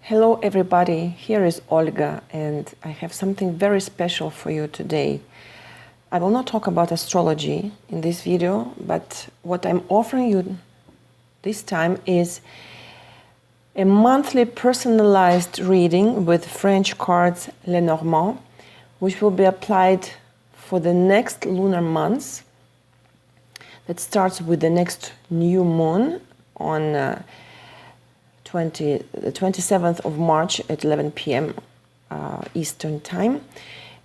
Hello everybody, here is Olga and I have something very special for you today. I will not talk about astrology in this video, but what I'm offering you this time is a monthly personalized reading with French cards Lenormand, which will be applied for the next lunar months. That starts with the next new moon on the 27th of March at 11 p.m. Eastern Time.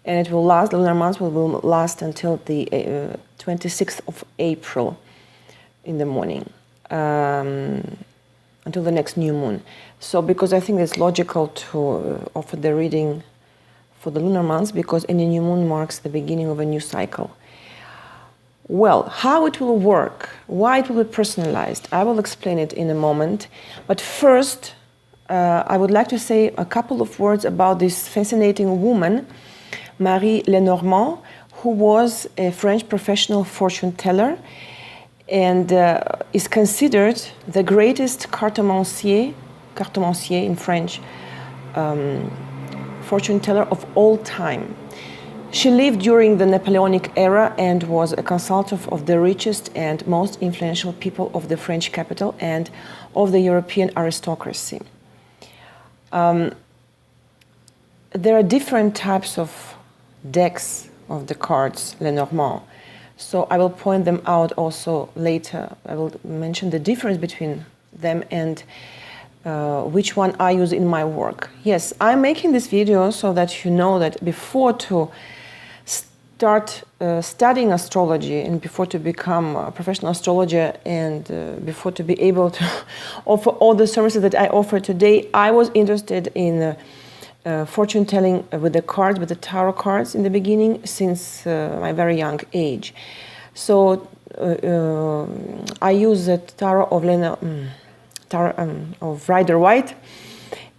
And it will last, the lunar months will last until the 26th of April in the morning, until the next new moon. So because I think it's logical to offer the reading for the lunar months, because any new moon marks the beginning of a new cycle. Well, how it will work, why it will be personalized, I will explain it in a moment. But first, I would like to say a couple of words about this fascinating woman, Marie Lenormand, who was a French professional fortune teller and is considered the greatest cartomancier in French, fortune teller of all time. She lived during the Napoleonic era and was a consultant of the richest and most influential people of the French capital and of the European aristocracy. There are different types of decks of the cards Lenormand, so I will point them out also later. I will mention the difference between them and which one I use in my work. Yes, I'm making this video so that you know that before to start studying astrology and before to become a professional astrologer and before to be able to offer all the services that I offer today, I was interested in fortune telling with the cards, with the tarot cards in the beginning since my very young age. So I use the tarot of Rider-Waite,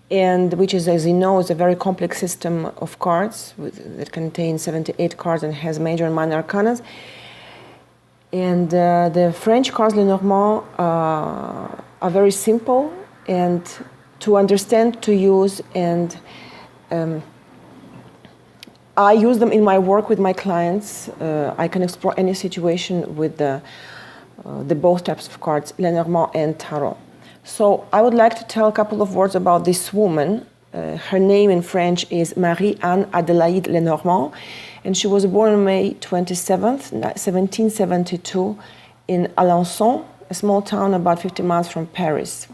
and which is, as you know, is a very complex system of cards that contains 78 cards and has major and minor arcana. And the French cards Lenormand are very simple and to understand, to use, and I use them in my work with my clients. I can explore any situation with the both types of cards, Lenormand and tarot. So I would like to tell a couple of words about this woman. Her name in French is Marie-Anne Adélaïde Lenormand, and she was born on May 27th, 1772 in Alençon, a small town about 50 miles from Paris.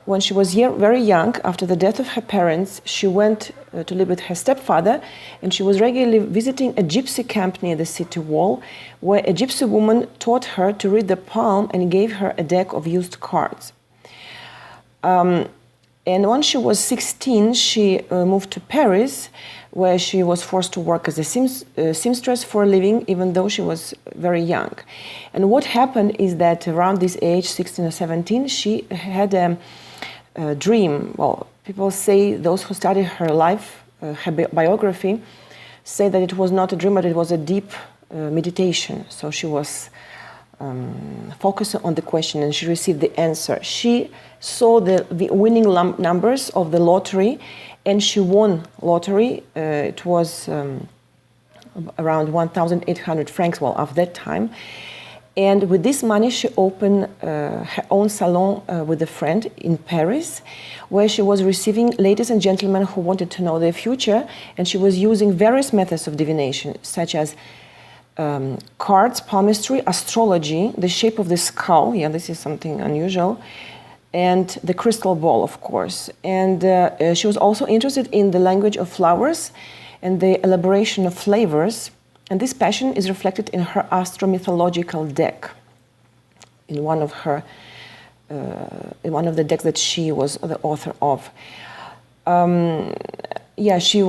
When she was very young, after the death of her parents, she went to live with her stepfather, and she was regularly visiting a gypsy camp near the city wall, where a gypsy woman taught her to read the palm and gave her a deck of used cards. And when she was 16, she moved to Paris, where she was forced to work as a seamstress for a living, even though she was very young. And what happened is that around this age, 16 or 17, she had a dream. Well, people say, those who study her life, her biography, say that it was not a dream, but it was a deep meditation. So she was focusing on the question and she received the answer. She saw the winning numbers of the lottery and she won lottery. It was around 1,800 francs, well, of that time. And with this money, she opened her own salon with a friend in Paris, where she was receiving ladies and gentlemen who wanted to know their future. And she was using various methods of divination, such as cards, palmistry, astrology, the shape of the skull. Yeah, this is something unusual. And the crystal ball, of course. And she was also interested in the language of flowers and the elaboration of flavors. And this passion is reflected in her astromythological deck, in one of the decks that she was the author of. Yeah, she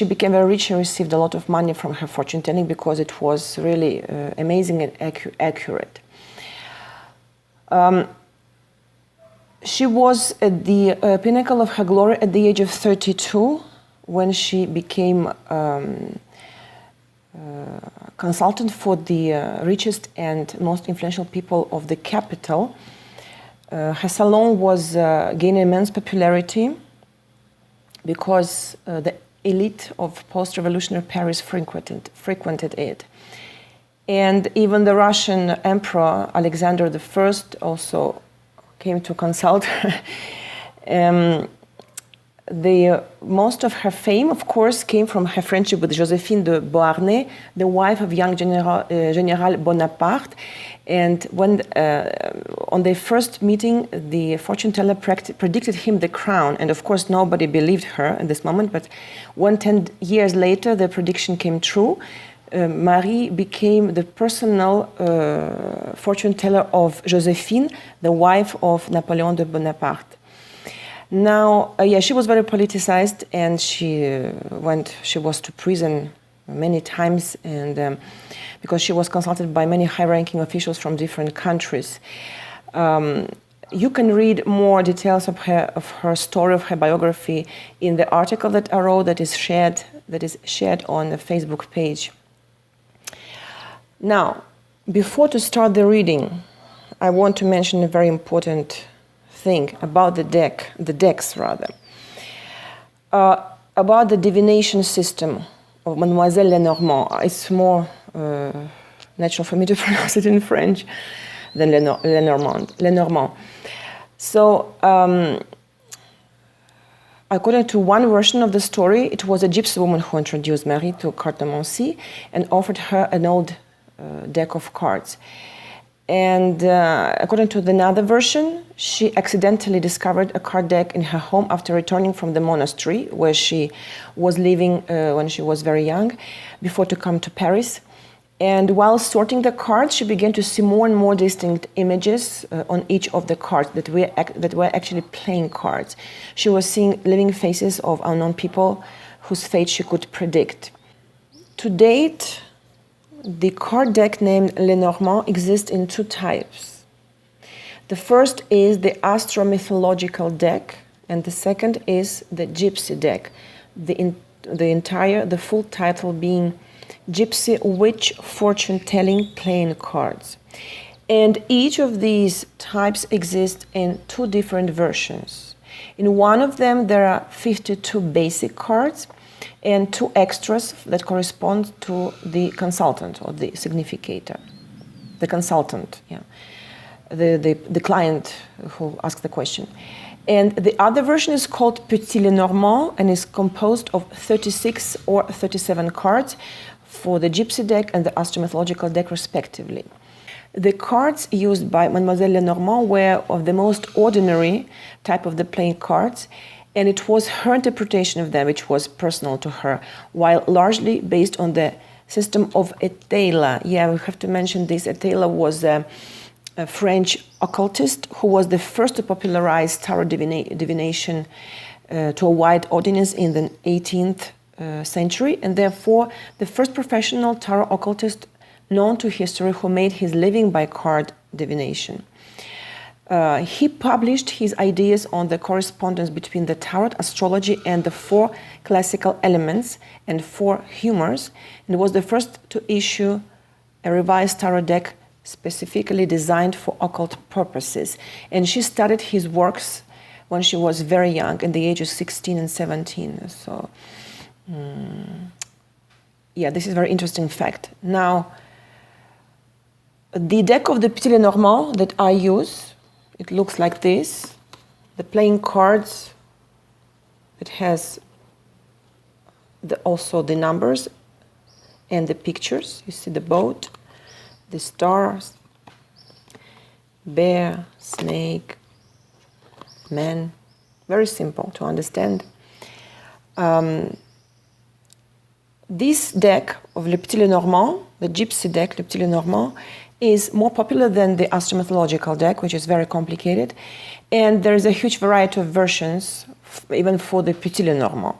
became very rich and received a lot of money from her fortune telling because it was really amazing and accurate. She was at the pinnacle of her glory at the age of 32 when she became consultant for the richest and most influential people of the capital. Her salon was gaining immense popularity because the elite of post-revolutionary Paris frequented it. And even the Russian Emperor Alexander I also came to consult her. Most of her fame, of course, came from her friendship with Joséphine de Beauharnais, the wife of young General Bonaparte. And when, on their first meeting, the fortune teller predicted him the crown. And of course, nobody believed her at this moment. But 10 years later, the prediction came true. Marie became the personal fortune teller of Joséphine, the wife of Napoleon de Bonaparte. Now, she was very politicized, and she was to prison many times, and because she was consulted by many high-ranking officials from different countries. You can read more details of her story, of her biography, in the article that I wrote that is shared on the Facebook page. Now, before to start the reading, I want to mention a very important thing about the decks rather, about the divination system of Mademoiselle Lenormand. It's more natural for me to pronounce it in French than Lenormand. So, according to one version of the story, it was a gypsy woman who introduced Marie to cartomancy and offered her an old deck of cards. And according to another version, she accidentally discovered a card deck in her home after returning from the monastery where she was living when she was very young, before to come to Paris. And while sorting the cards, she began to see more and more distinct images on each of the cards that were actually playing cards. She was seeing living faces of unknown people whose fate she could predict. To date, the card deck named Lenormand exists in two types. The first is the astro-mythological deck, and the second is the gypsy deck. The full title being Gypsy Witch Fortune-Telling Playing Cards. And each of these types exists in two different versions. In one of them, there are 52 basic cards and 2 extras that correspond to the consultant or the significator. The consultant, yeah. The client who asked the question. And the other version is called Petit Lenormand and is composed of 36 or 37 cards for the gypsy deck and the astro-mythological deck respectively. The cards used by Mademoiselle Lenormand were of the most ordinary type of the playing cards, and it was her interpretation of them which was personal to her, while largely based on the system of Étaila. Yeah, we have to mention this. Étaila was a French occultist who was the first to popularize tarot divination to a wide audience in the 18th century, and therefore the first professional tarot occultist known to history who made his living by card divination. He published his ideas on the correspondence between the tarot, astrology, and the 4 classical elements and 4 humors, and was the first to issue a revised tarot deck specifically designed for occult purposes. And she studied his works when she was very young, at the age of 16 and 17. So, yeah, this is a very interesting fact. Now, the deck of the Petit Lenormand that I use, it looks like this. The playing cards, it has also the numbers and the pictures. You see the boat, the stars, bear, snake, man. Very simple to understand. This deck of Le Petit Lenormand, the gypsy deck, Le Petit Lenormand, is more popular than the astro-mythological deck, which is very complicated. And there is a huge variety of versions, even for the Petit Lenormand.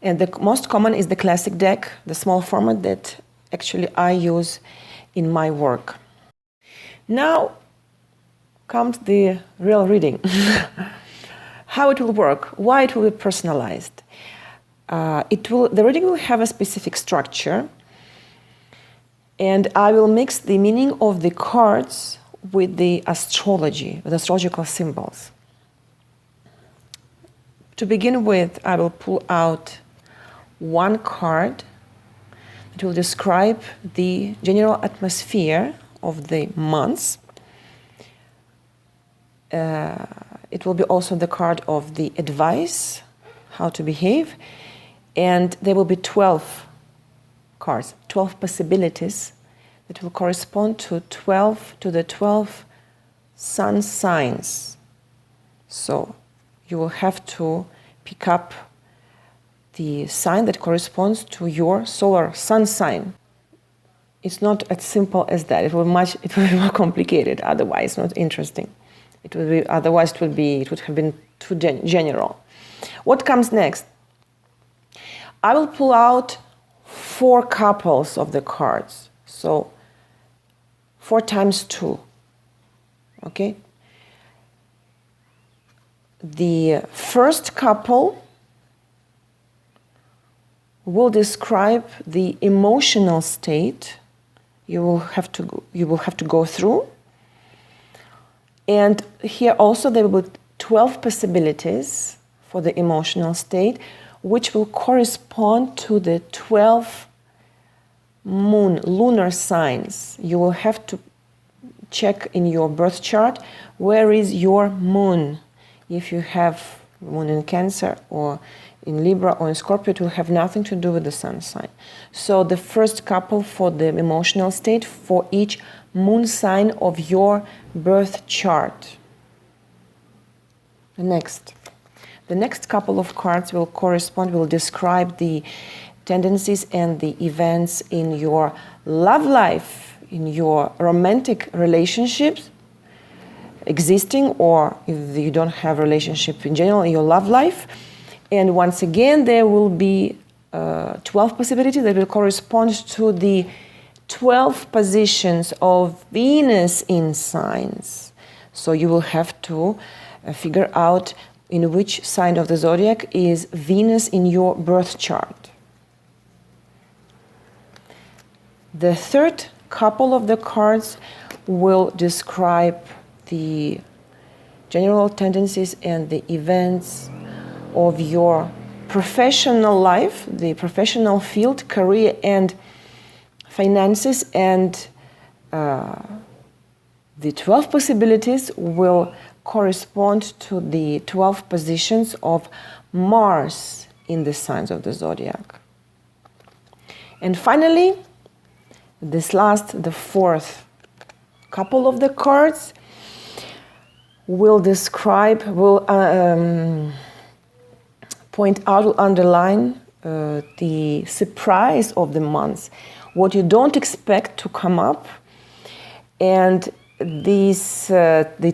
And the most common is the classic deck, the small format that actually I use in my work. Now comes the real reading. How it will work, why it will be personalized. The reading will have a specific structure, and I will mix the meaning of the cards with the astrology, with astrological symbols. To begin with, I will pull out one card that will describe the general atmosphere of the months. It will be also the card of the advice, how to behave, and there will be 12 cards, 12 possibilities that will correspond to the 12 sun signs. So you will have to pick up the sign that corresponds to your solar sun sign. It's not as simple as that. It will be more complicated. Otherwise, not interesting. It would have been too general. What comes next? I will pull out 4 couples of the cards. So 4 times 2. Okay. The first couple will describe the emotional state you will have to go through. And here also there will be 12 possibilities for the emotional state, which will correspond to the 12 lunar signs. You will have to check in your birth chart where is your moon. If you have moon in Cancer or in Libra or in Scorpio, it will have nothing to do with the sun sign. So the first couple for the emotional state for each moon sign of your birth chart. The next couple of cards will describe the tendencies and the events in your love life, in your romantic relationships, existing, or if you don't have a relationship in general, in your love life. And once again, there will be 12 possibilities that will correspond to the 12 positions of Venus in signs. So you will have to figure out in which sign of the zodiac is Venus in your birth chart. The third couple of the cards will describe the general tendencies and the events of your professional life, the professional field, career and finances, and the 12 possibilities will correspond to the 12 positions of Mars in the signs of the zodiac. And finally, the fourth couple of the cards will point out, will underline the surprise of the month, what you don't expect to come up, and the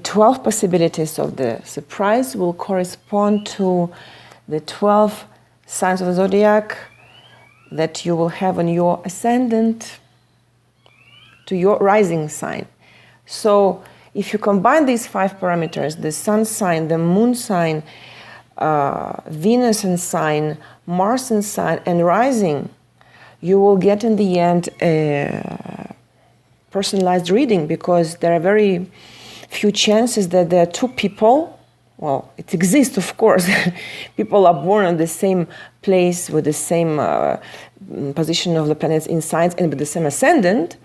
12 possibilities of the surprise will correspond to the 12 signs of the zodiac that you will have on your ascendant, to your rising sign. So if you combine these 5 parameters, the sun sign, the moon sign, Venus in sign, Mars in sign, and rising, you will get in the end a personalized reading, because there are very few chances that there are 2 people. Well, it exists, of course. People are born on the same place with the same position of the planets in signs and with the same ascendant.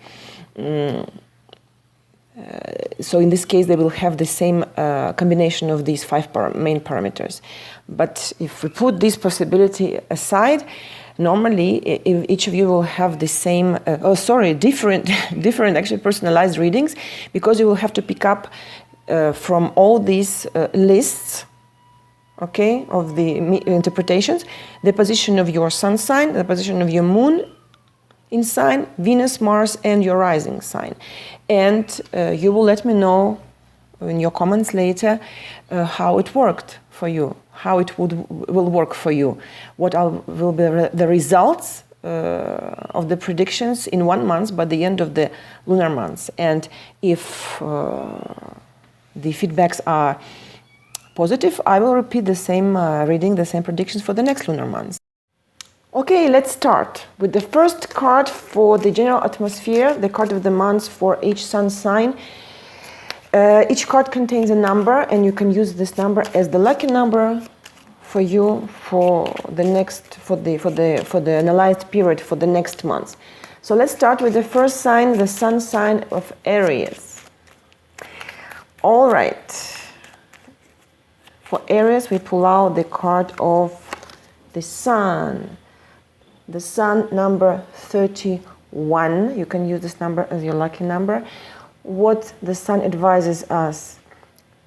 So in this case, they will have the same combination of these 5 main parameters. But if we put this possibility aside, normally each of you will have the same, different actually personalized readings, because you will have to pick up from all these lists, okay, of the interpretations, the position of your sun sign, the position of your moon in sign, Venus, Mars, and your rising sign. And you will let me know in your comments later how it worked for you, how it will work for you, what will be the results of the predictions in 1 month by the end of the lunar months. And if the feedbacks are positive, I will repeat the same reading, the same predictions for the next lunar months. Okay, let's start with the first card for the general atmosphere, the card of the month for each sun sign. Each card contains a number, and you can use this number as the lucky number for you for the analyzed period for the next month. So let's start with the first sign, the sun sign of Aries. All right. For Aries, we pull out the card of the sun. The sun, number 31. You can use this number as your lucky number. What the sun advises us: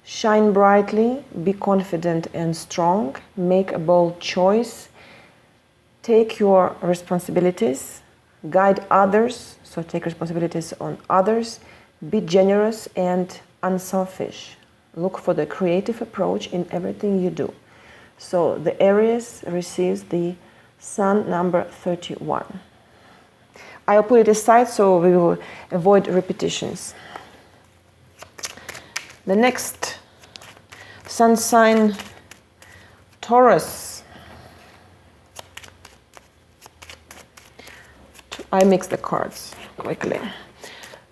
shine brightly, be confident and strong, make a bold choice, take your responsibilities, guide others, so take responsibilities on others, be generous and unselfish. Look for the creative approach in everything you do. So the Aries receives the sun, number 31. I'll put it aside so we will avoid repetitions. The next sun sign, Taurus. I mix the cards quickly.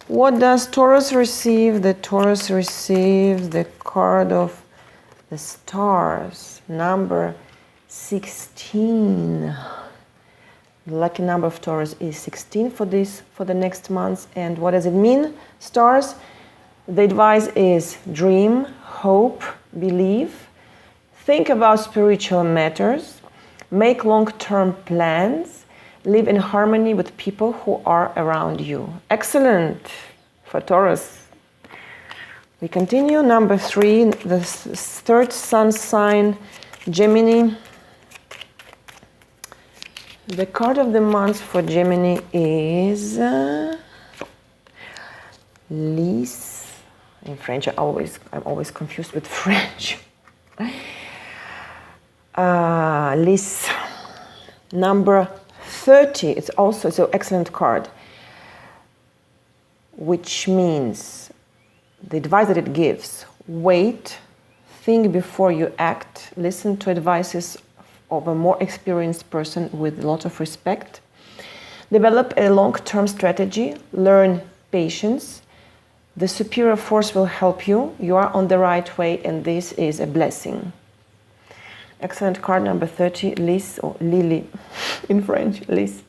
What does Taurus receive? The Taurus receives the card of the stars, number 16. The lucky number of Taurus is 16 for the next month. And what does it mean, stars? The advice is dream, hope, believe, think about spiritual matters, make long-term plans, live in harmony with people who are around you. Excellent for Taurus. We continue. Number 3, the third sun sign, Gemini. The card of the month for Gemini is Lys. In French, I'm always confused with French. Lys, number 30. It's an excellent card, which means the advice that it gives: wait, think before you act, listen to advices of a more experienced person with a lot of respect, develop a long-term strategy, learn patience. The superior force will help you. You are on the right way, and this is a blessing. Excellent card, number 30, Lys, or Lily in French, Lys,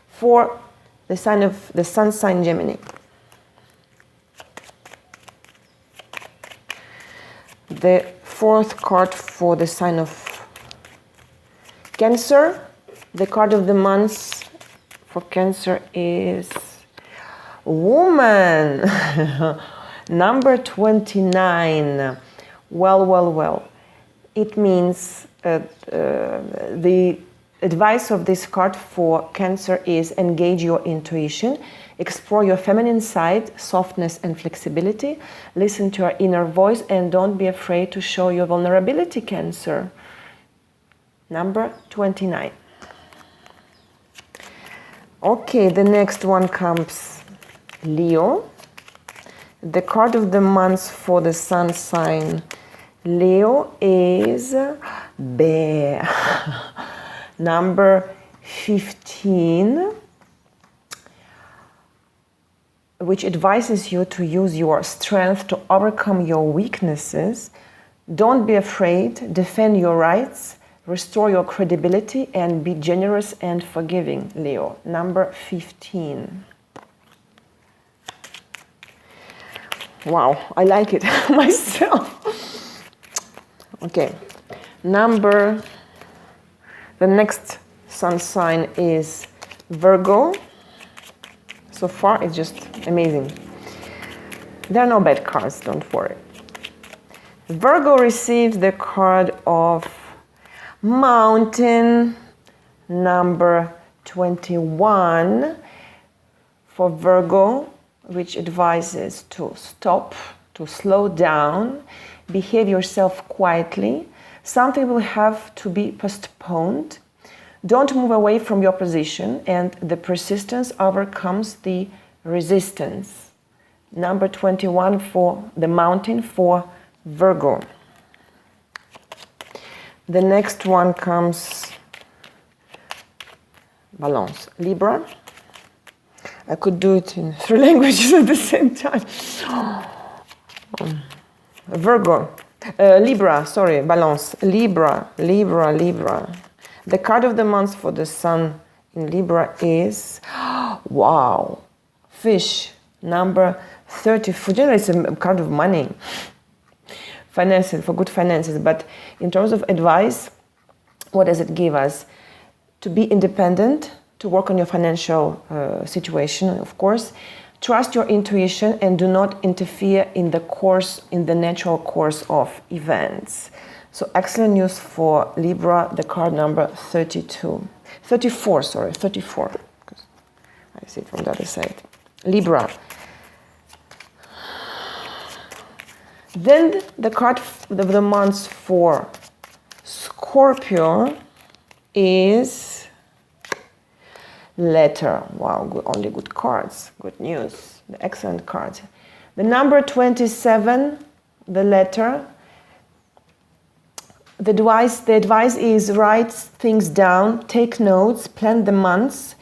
for the sun sign Gemini. The fourth card for the sign of Cancer. The card of the month for Cancer is Woman, number 29. Well. It means the advice of this card for Cancer is engage your intuition, explore your feminine side, softness and flexibility, listen to your inner voice, and don't be afraid to show your vulnerability, Cancer. Number 29. Okay, the next one comes Leo. The card of the month for the sun sign Leo is Bear, number 15, which advises you to use your strength to overcome your weaknesses. Don't be afraid, defend your rights, restore your credibility, and be generous and forgiving, Leo, number 15. Wow, I like it myself. Okay, the next sun sign is Virgo. So far, it's just amazing. There are no bad cards, don't worry. Virgo receives the card of Mountain, number 21, for Virgo, which advises to stop, to slow down, behave yourself quietly. Something will have to be postponed. Don't move away from your position, and the persistence overcomes the resistance. Number 21 for the Mountain for Virgo. The next one comes Balance, Libra. I could do it in 3 languages at the same time. Virgo, Libra, sorry, Balance, Libra. The card of the month for the sun in Libra is, wow, Fish, number 30. For generally, it's a card of money, finances, for good finances. But in terms of advice, what does it give us? To be independent, to work on your financial situation, of course. Trust your intuition and do not interfere in the natural course of events. So excellent news for Libra, the card number 34, because I see it from the other side. Libra. Then the card of the month for Scorpio is Letter. Wow, only good cards, good news, the excellent cards. The number 27, the Letter. The advice is write things down, take notes, plan the months,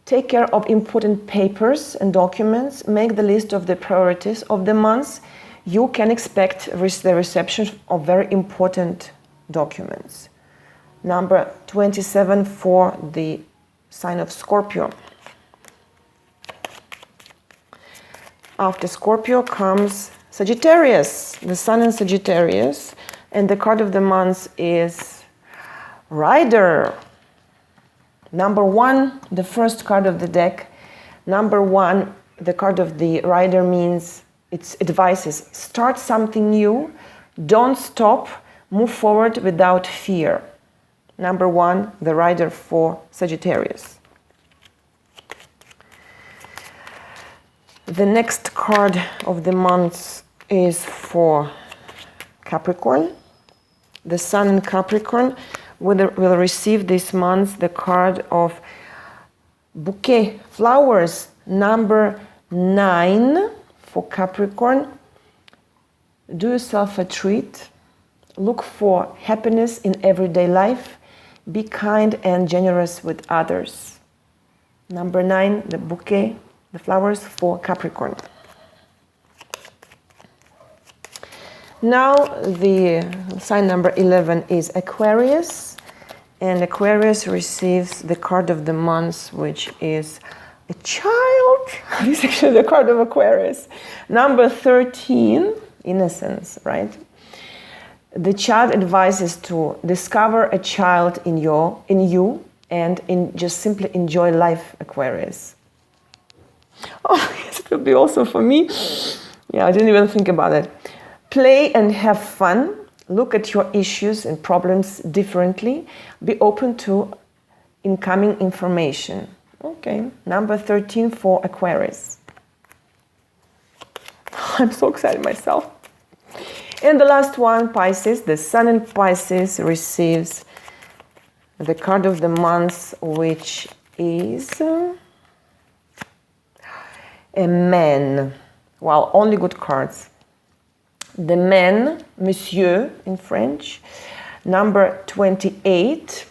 take care of important papers and documents, make the list of the priorities of the months. You can expect the reception of very important documents. Number 27 for the sign of Scorpio. After Scorpio comes Sagittarius, the sun in Sagittarius, and the card of the month is Rider. Number 1, the first card of the deck. Number 1, the card of the Rider means its advices. Start something new, don't stop, move forward without fear. Number 1, the Rider for Sagittarius. The next card of the month is for Capricorn. The sun in Capricorn will receive this month the card of Bouquet, flowers, number 9 for Capricorn. Do yourself a treat. Look for happiness in everyday life. Be kind and generous with others. Number 9, the bouquet, the flowers for Capricorn. Now the sign number 11 is Aquarius, and Aquarius receives the card of the month, which is a child. This is actually the card of Aquarius. Number 13, innocence, right? The child advises to discover a child in you and just simply enjoy life, Aquarius. Oh, yes, it will be also for me. Yeah, I didn't even think about it. Play and have fun. Look at your issues and problems differently. Be open to incoming information. Okay, number 13 for Aquarius. I'm so excited myself. And the last one, Pisces. The sun in Pisces receives the card of the month, which is a man. Well, only good cards. The man, Monsieur in French, number 28.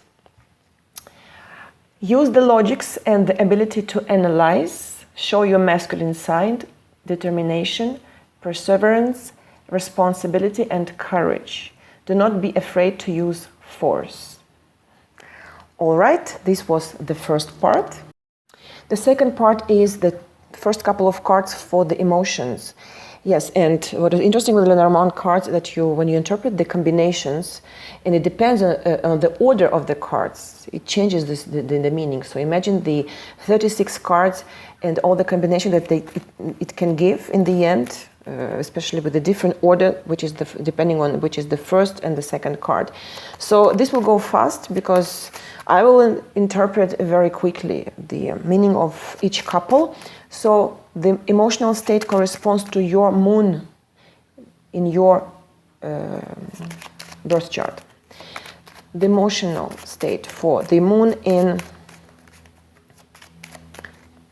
Use the logics and the ability to analyze. Show your masculine side, determination, perseverance, responsibility, and courage. Do not be afraid to use force. All right, this was the first part. The second part is the first couple of cards for the emotions. Yes, and what is interesting with Lenormand cards that when you interpret the combinations, and it depends on the order of the cards, it changes the meaning. So imagine the 36 cards and all the combination that it can give in the end, especially with the different order, which is depending on which is the first and the second card. So this will go fast because I will interpret very quickly the meaning of each couple. So the emotional state corresponds to your moon in your birth chart. The emotional state for the moon in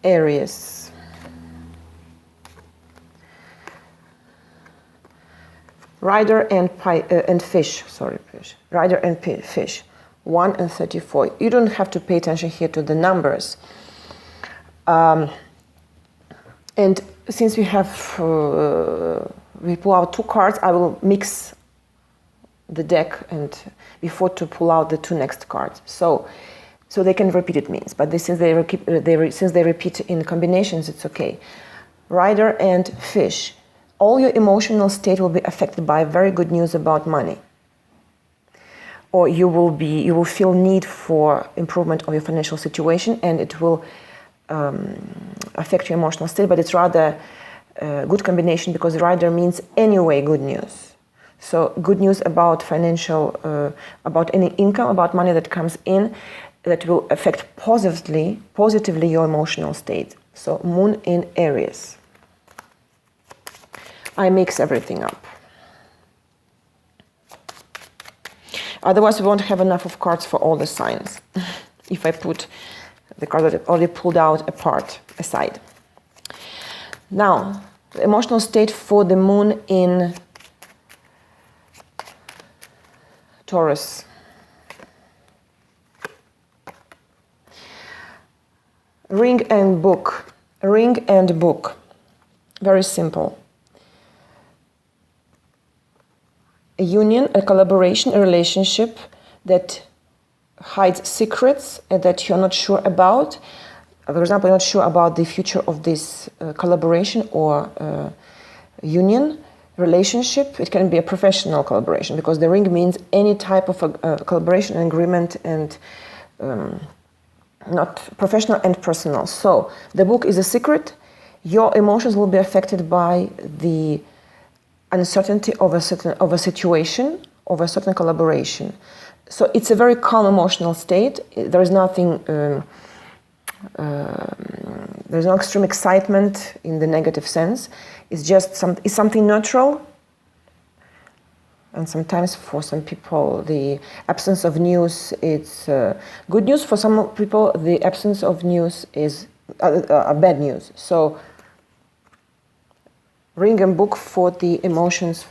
Aries. Rider and fish, sorry, fish. Rider and fish, 1 and 34. You don't have to pay attention here to the numbers. And since we have we pull out 2 cards, I will mix the deck and before to pull out the 2 next cards. So they can repeat, it means, but since they repeat in combinations, it's okay. Rider and fish. All your emotional state will be affected by very good news about money. Or you will feel need for improvement of your financial situation, and it will affect your emotional state, but it's rather a good combination because rider means anyway good news. So good news about financial, about any income, about money that comes in, that will affect positively your emotional state. So moon in Aries. I mix everything up. Otherwise, we won't have enough of cards for all the signs if I put the card that I already pulled out apart, aside. Now, the emotional state for the moon in Taurus. Ring and book. Ring and book. Very simple. A union, a collaboration, a relationship that hides secrets that you're not sure about. For example, you're not sure about the future of this collaboration or union, relationship. It can be a professional collaboration because the ring means any type of collaboration, agreement, and not professional and personal. So the book is a secret. Your emotions will be affected by the uncertainty of a situation, of a certain collaboration. So it's a very calm emotional state. There is nothing, there's no extreme excitement in the negative sense. It's just it's something neutral. And sometimes for some people, the absence of news, it's good news. For some people, the absence of news is bad news. So ring and book for the emotions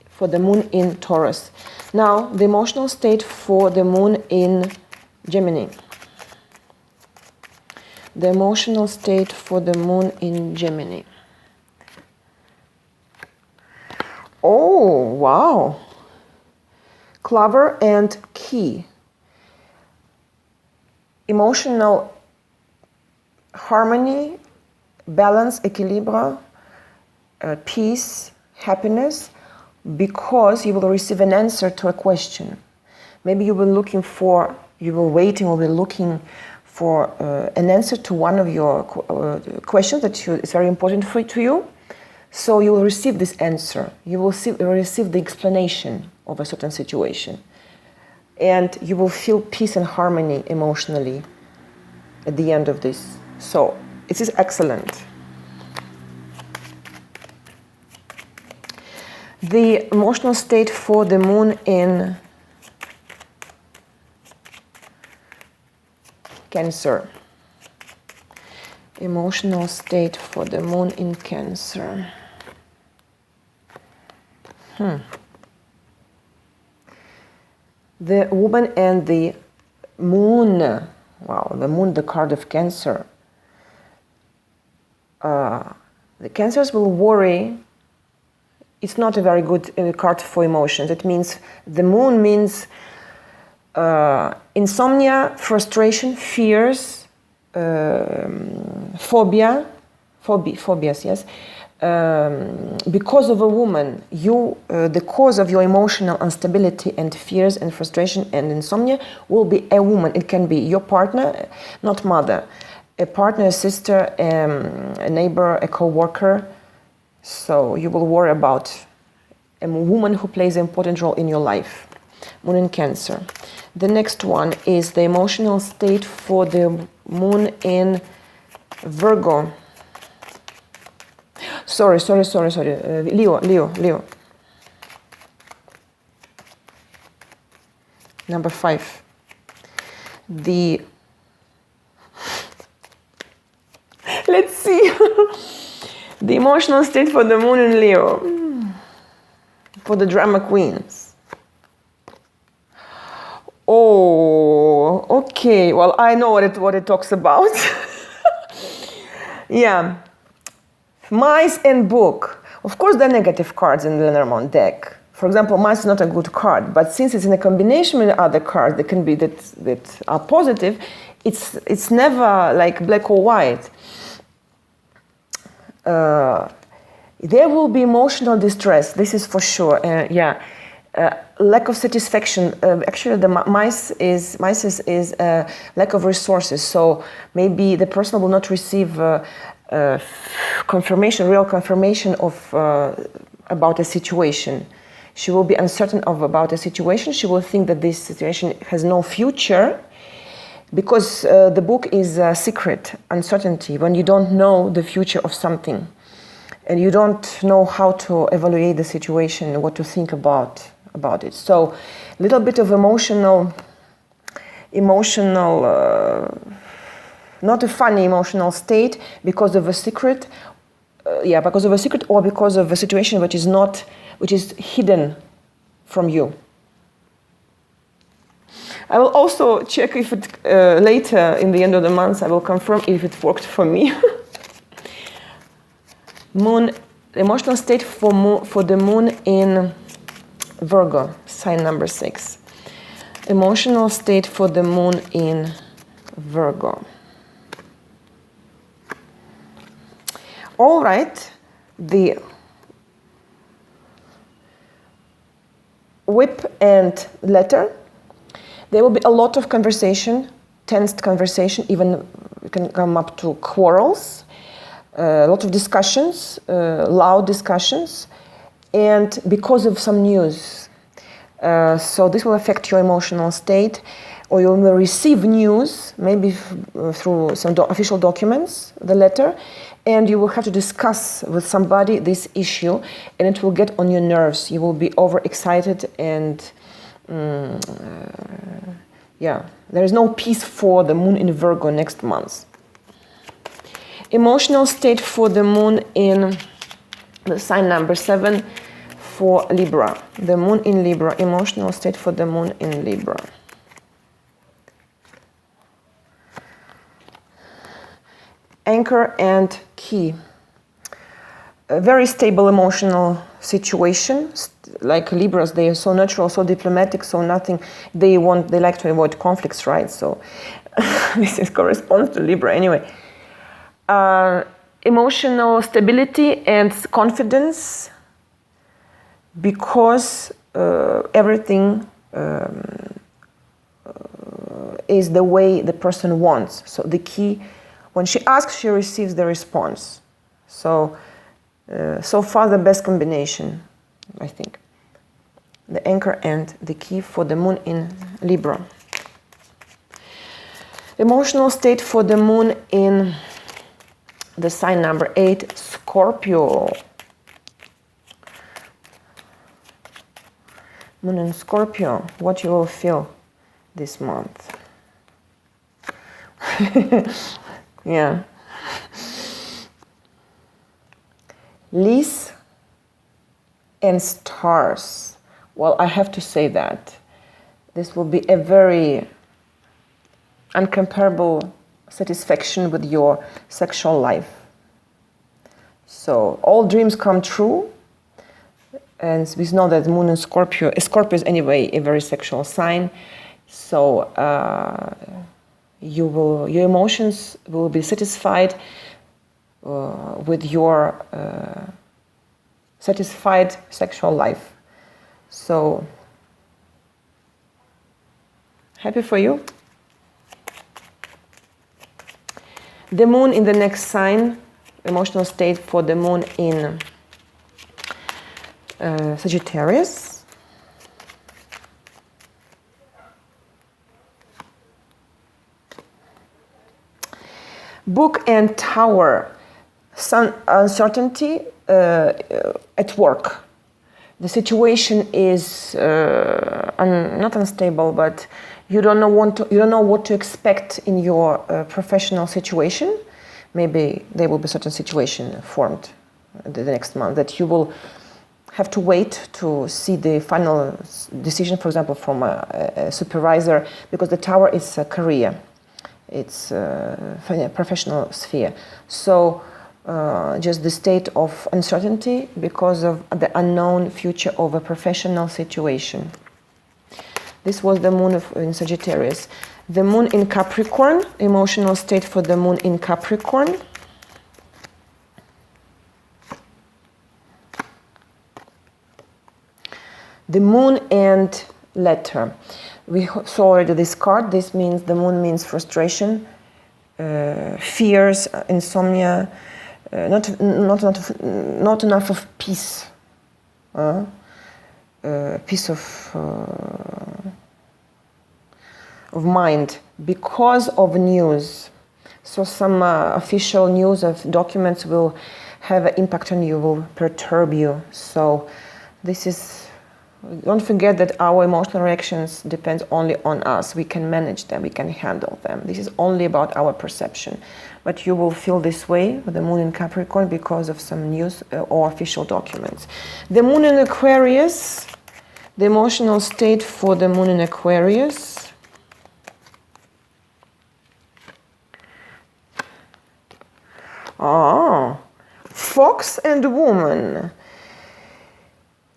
for the moon in Taurus. Now, the emotional state for the moon in Gemini. The emotional state for the moon in Gemini. Oh, wow. Clover and key. Emotional harmony, balance, equilibrium, peace, happiness, because you will receive an answer to a question. Maybe you will be looking for an answer to one of your questions that is very important to you. So you will receive this answer. You will receive the explanation of a certain situation. And you will feel peace and harmony emotionally at the end of this. So it is excellent. The emotional state for the moon in Cancer. Emotional state for the moon in Cancer. The woman and the moon. Wow, the moon, the card of Cancer. The Cancers will worry. It's not a very good card for emotions. It means the moon means insomnia, frustration, fears, phobias, yes. Because of a woman, the cause of your emotional instability and fears and frustration and insomnia will be a woman. It can be your partner, not mother, a partner, a sister, a neighbor, a co-worker. So you will worry about a woman who plays an important role in your life. Moon in Cancer. The next one is the emotional state for the moon in Virgo. Sorry. Leo. Number 5. Let's see. The emotional state for the moon in Leo. For the drama queens. Oh, okay. Well, I know what it talks about. Yeah. Mice and book. Of course, there are negative cards in the Lenormand deck. For example, mice is not a good card, but since it's in a combination with other cards that can be that are positive, it's never like black or white. There will be emotional distress. This is for sure. Lack of satisfaction. Actually, the mice is lack of resources. So maybe the person will not receive confirmation, real confirmation of about a situation. She will be uncertain about a situation. She will think that this situation has no future, because the book is secret, uncertainty, when you don't know the future of something, and you don't know how to evaluate the situation, what to think about it. So, a little bit of emotional, not a funny emotional state because of a secret. Because of a secret, or because of a situation which is hidden from you. I will also check if it later in the end of the month. I will confirm if it worked for me. Moon, emotional state for the moon in Virgo, sign number 6. Emotional state for the moon in Virgo. All right, the whip and letter. There will be a lot of conversation, tensed conversation, even it can come up to quarrels, a lot of discussions, loud discussions, and because of some news. So this will affect your emotional state, or you will receive news, maybe through some official documents, the letter, and you will have to discuss with somebody this issue, and it will get on your nerves. You will be overexcited, and there is no peace for the moon in Virgo next month. Emotional state for the moon in the sign number 7 for Libra. The moon in Libra, emotional state for the moon in Libra. Anchor and key. A very stable emotional situation. Like Libras, they are so natural, so diplomatic, so nothing. They like to avoid conflicts, right? So this corresponds to Libra anyway. Emotional stability and confidence, because everything is the way the person wants. So the key, when she asks, she receives the response. So, so far the best combination, I think. The anchor and the key for the moon in Libra. Emotional state for the moon in the sign number 8, Scorpio. Moon in Scorpio, what you will feel this month. Yeah. Lease and stars. Well, I have to say that this will be a very uncomparable satisfaction with your sexual life. So all dreams come true, and we know that moon in Scorpio is anyway a very sexual sign. So your emotions will be satisfied with your satisfied sexual life. So happy for you. The moon in the next sign, emotional state for the moon in Sagittarius. Book and Tower, uncertainty at work. The situation is not unstable, but you don't know what to expect in your professional situation. Maybe there will be certain situation formed the next month that you will have to wait to see the final decision, for example, from a supervisor, because the Tower is a career. It's a professional sphere. So just the state of uncertainty because of the unknown future of a professional situation. This was the moon in Sagittarius. The moon in Capricorn, emotional state for the moon in Capricorn. The moon and letter. We saw already this card. This means the moon means frustration, fears, insomnia, not enough of peace, peace of mind because of news. So some official news of documents will have an impact on you, will perturb you. So this is, don't forget that our emotional reactions depend only on us. We can manage them, we can handle them. This is only about our perception. But you will feel this way with the moon in Capricorn because of some news or official documents. The moon in Aquarius, the emotional state for the moon in Aquarius. Fox and woman.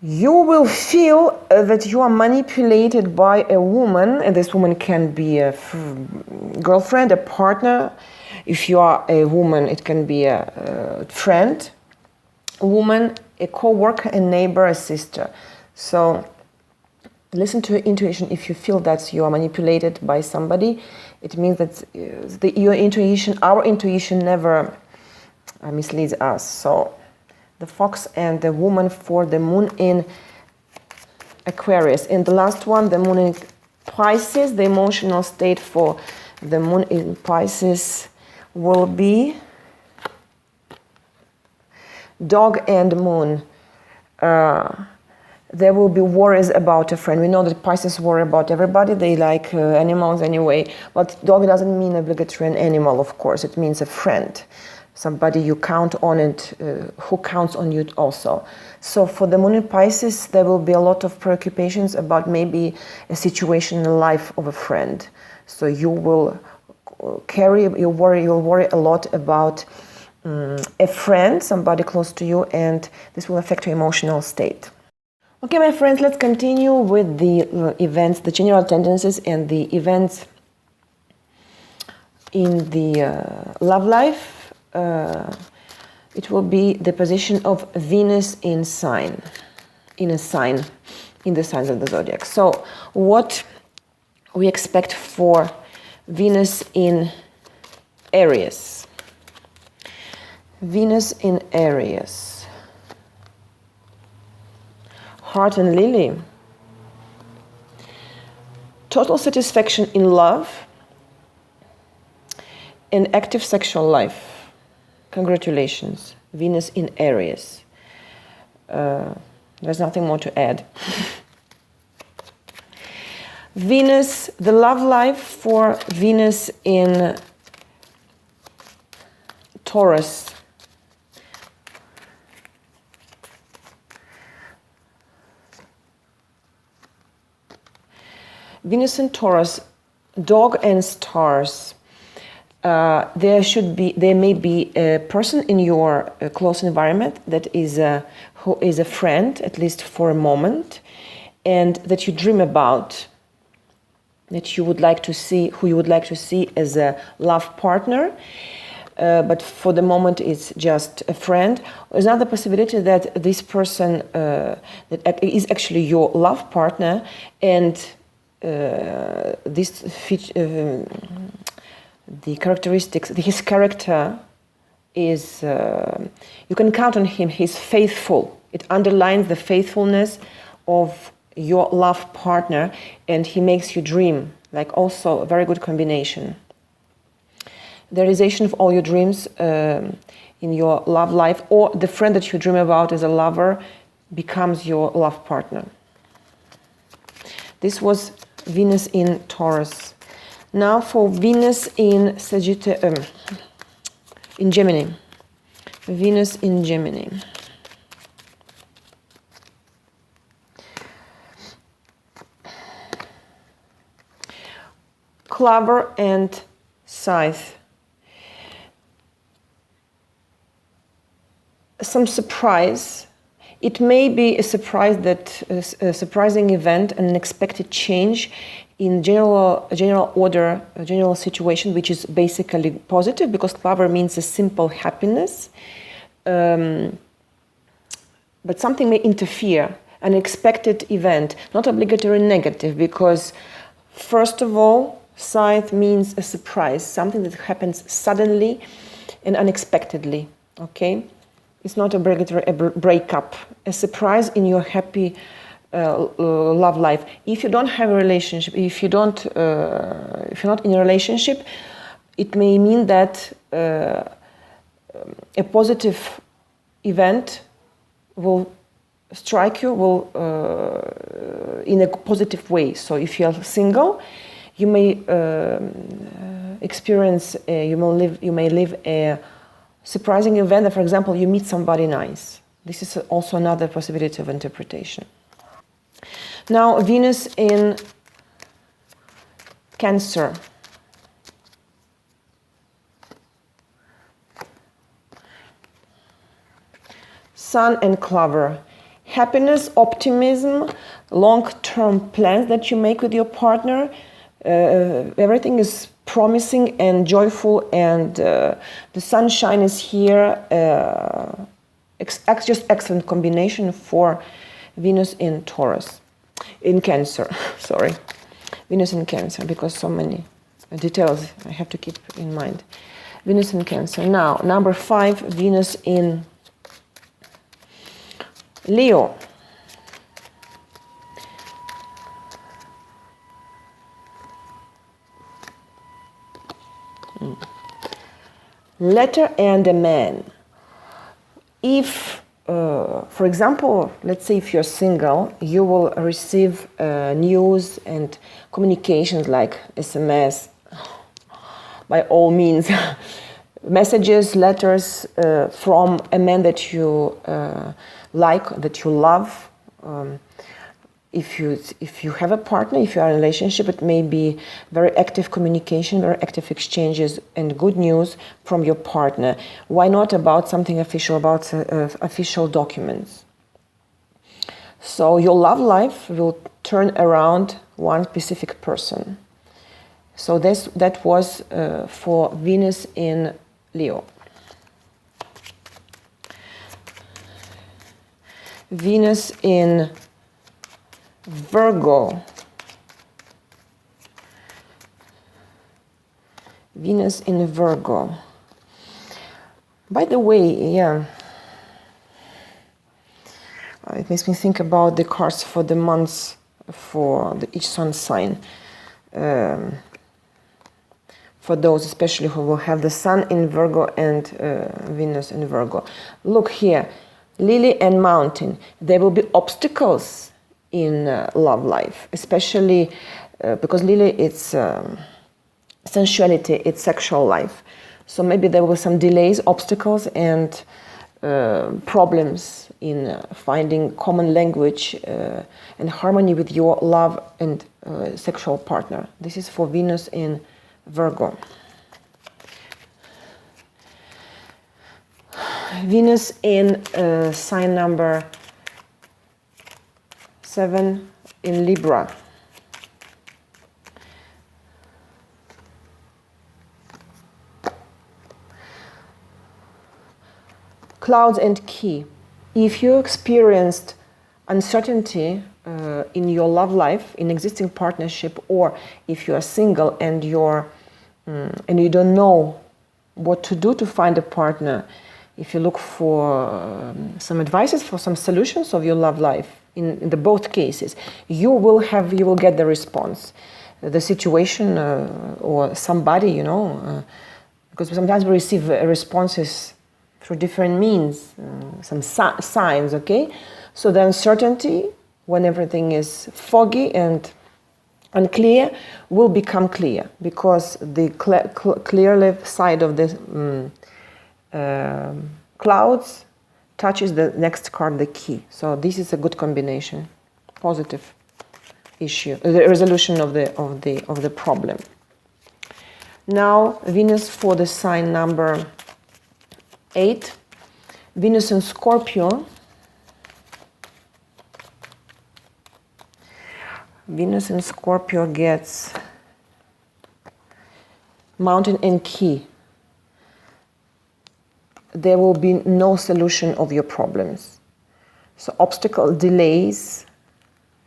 You will feel that you are manipulated by a woman, and this woman can be a girlfriend, a partner. If you are a woman, it can be a friend, a woman, a co-worker, a neighbor, a sister. So listen to your intuition. If you feel that you are manipulated by somebody, it means that your intuition, our intuition never misleads us. So the fox and the woman for the moon in Aquarius. And the last one, the moon in Pisces, the emotional state for the moon in Pisces will be dog and moon. There will be worries about a friend. We know that Pisces worry about everybody. They like animals anyway. But dog doesn't mean obligatory an animal, of course. It means a friend. Somebody you count on and who counts on you also. So for the moon in Pisces, there will be a lot of preoccupations about maybe a situation in the life of a friend. So you will you'll worry a lot about a friend, somebody close to you, and this will affect your emotional state. Okay, my friends, let's continue with the events, the general tendencies and the events in the love life. It will be the position of Venus in the signs of the zodiac. So what we expect for Venus in Aries. Venus in Aries. Heart and Lily. Total satisfaction in love and active sexual life. Congratulations, Venus in Aries. There's nothing more to add. Venus, the love life for Venus in Taurus. Venus in Taurus, dog and stars. There may be a person in your close environment that is who is a friend, at least for a moment, and that you dream about, that you would like to see, who you would like to see as a love partner, but for the moment it's just a friend. There's another possibility that this person that is actually your love partner, and the characteristics, his character is, you can count on him, he's faithful. It underlines the faithfulness of your love partner, and he makes you dream, like also a very good combination. The realization of all your dreams in your love life, or the friend that you dream about as a lover becomes your love partner. This was Venus in Taurus. Now for Venus in Sagittarius, in Gemini. Venus in Gemini. Clover and Scythe. some surprise. It may be a surprise, that a surprising event, an unexpected change in general order, a general situation, which is basically positive, because clover means a simple happiness. But something may interfere, an expected event, not obligatory negative, because first of all, scythe means a surprise, something that happens suddenly and unexpectedly, okay? It's not obligatory a breakup, a surprise in your happy love life. If you don't have a relationship, if you're not in a relationship, it may mean that a positive event will strike you in a positive way. So if you're single, you may experience, you may live a surprising event that, for example, you meet somebody nice. This is also another possibility of interpretation. Now, Venus in Cancer. Sun and clover. Happiness, optimism, long-term plans that you make with your partner. Everything is promising and joyful, and the sunshine is here. Just excellent combination for Venus in Taurus, in Cancer. Sorry, Venus in Cancer, because so many details I have to keep in mind. Venus in Cancer. Now, number 5, Venus in Leo. Letter and a man. If, for example, let's say if you're single, you will receive news and communications like SMS, by all means, messages, letters from a man that you like, that you love. If you have a partner, if you are in a relationship, it may be very active communication, very active exchanges, and good news from your partner. Why not about something official, about official documents? So your love life will turn around one specific person. So that was for Venus in Leo. Venus in Virgo. Venus in Virgo. By the way, yeah, it makes me think about the cards for the months for each sun sign. For those especially who will have the sun in Virgo and Venus in Virgo. Look here, Lily and Mountain. There will be obstacles in love life, especially because Lily, it's sensuality, it's sexual life. So maybe there will be some delays, obstacles, and problems in finding common language and harmony with your love and sexual partner. This is for Venus in Virgo. Venus in sign number 7 in Libra. Clouds and key. If you experienced uncertainty in your love life, in existing partnership, or if you are single and you don't know what to do to find a partner, if you look for some advices, for some solutions of your love life, in the both cases, you will get the response, the situation or somebody, because sometimes we receive responses through different means, some signs, okay? So the uncertainty, when everything is foggy and unclear, will become clear, because the clear side of the clouds touches the next card, the key. So this is a good combination, positive issue, the resolution of the problem. Now Venus for the sign number 8, Venus in Scorpio. Venus in Scorpio gets Mountain and Key. There will be no solution of your problems. So obstacle, delays,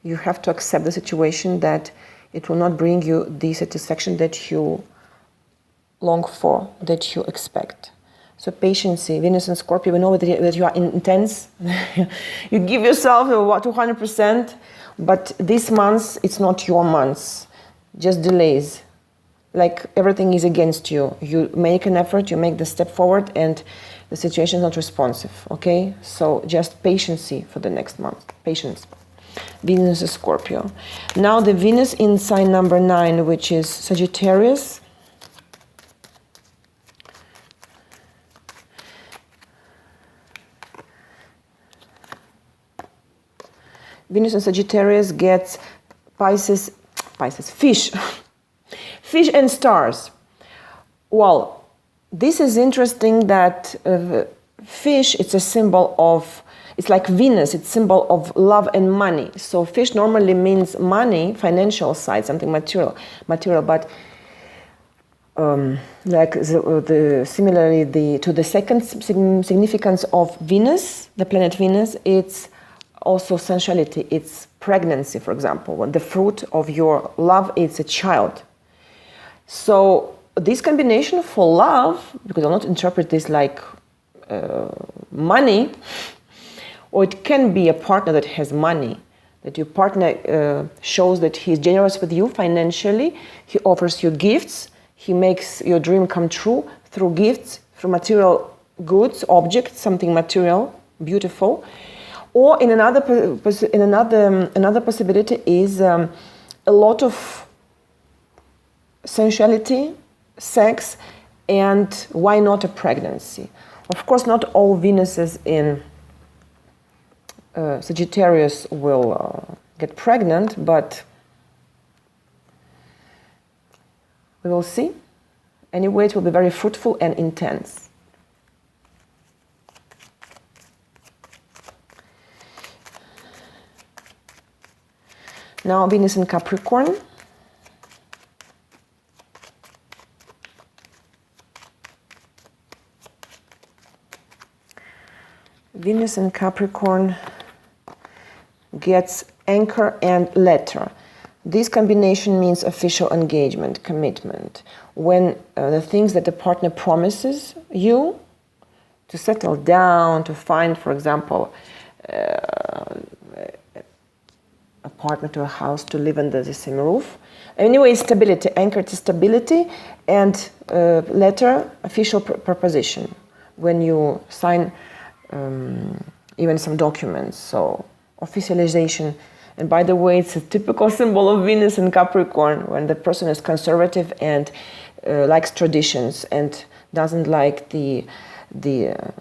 you have to accept the situation that it will not bring you the satisfaction that you long for, that you expect. So patience, Venus and Scorpio, we know that you are intense. You give yourself 200%, but this month, it's not your month. Just delays. Like everything is against you. You make an effort, you make the step forward, and the situation is not responsive, okay? So just patience for the next month. Patience. Venus is Scorpio. Now the Venus in sign number 9, which is Sagittarius. Venus in Sagittarius gets Pisces, fish. Fish and stars. Well, this is interesting that fish, it's a symbol of, it's like Venus, it's symbol of love and money. So fish normally means money, financial side, something material, but similarly to the second significance of Venus, the planet Venus, it's also sensuality, it's pregnancy, for example. When the fruit of your love is a child. So this combination for love, because I'll not interpret this like money, or it can be a partner that has money, that your partner shows that he's generous with you financially, he offers you gifts, he makes your dream come true through gifts, through material goods, objects, something material, beautiful. Or in another possibility is a lot of sensuality, sex, and why not a pregnancy? Of course, not all Venuses in Sagittarius will get pregnant, but we will see. Anyway, it will be very fruitful and intense. Now Venus in Capricorn. Venus in Capricorn gets anchor and letter. This combination means official engagement, commitment. When the things that the partner promises you to settle down, to find, for example, apartment or a house to live under the same roof. Anyway, stability, anchored to stability, and letter, official proposition, when you sign even some documents, so officialization. And by the way, it's a typical symbol of Venus in Capricorn, when the person is conservative and likes traditions and doesn't like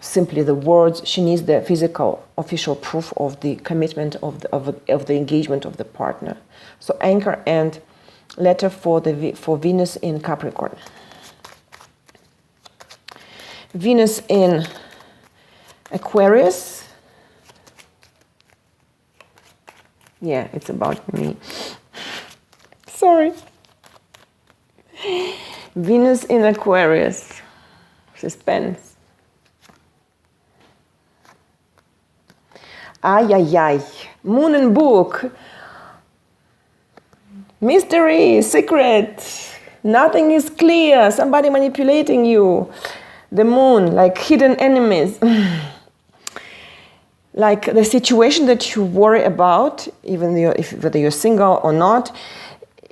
simply the words. She needs the physical, official proof of the commitment of the engagement of the partner. So anchor and letter for Venus in Capricorn. Venus in Aquarius. Yeah, it's about me. Sorry. Venus in Aquarius. Suspense. Ay, ay, ay. Moon and book. Mystery, secret. Nothing is clear. Somebody manipulating you. The moon, like hidden enemies. Like the situation that you worry about, even whether you're single or not,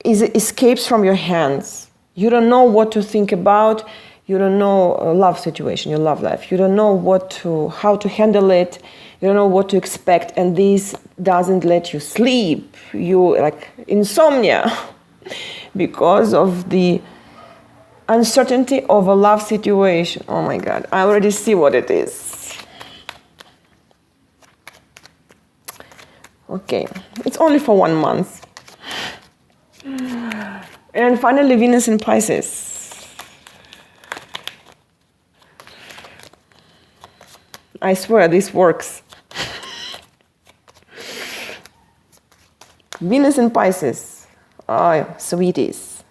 escapes from your hands. You don't know what to think about. You don't know a love situation, your love life. You don't know how to handle it. You don't know what to expect, and this doesn't let you sleep. You like insomnia because of the uncertainty of a love situation. Oh my God, I already see what it is. Okay, it's only for 1 month. And finally, Venus in Pisces. I swear this works. Venus in Pisces. Oh, sweeties.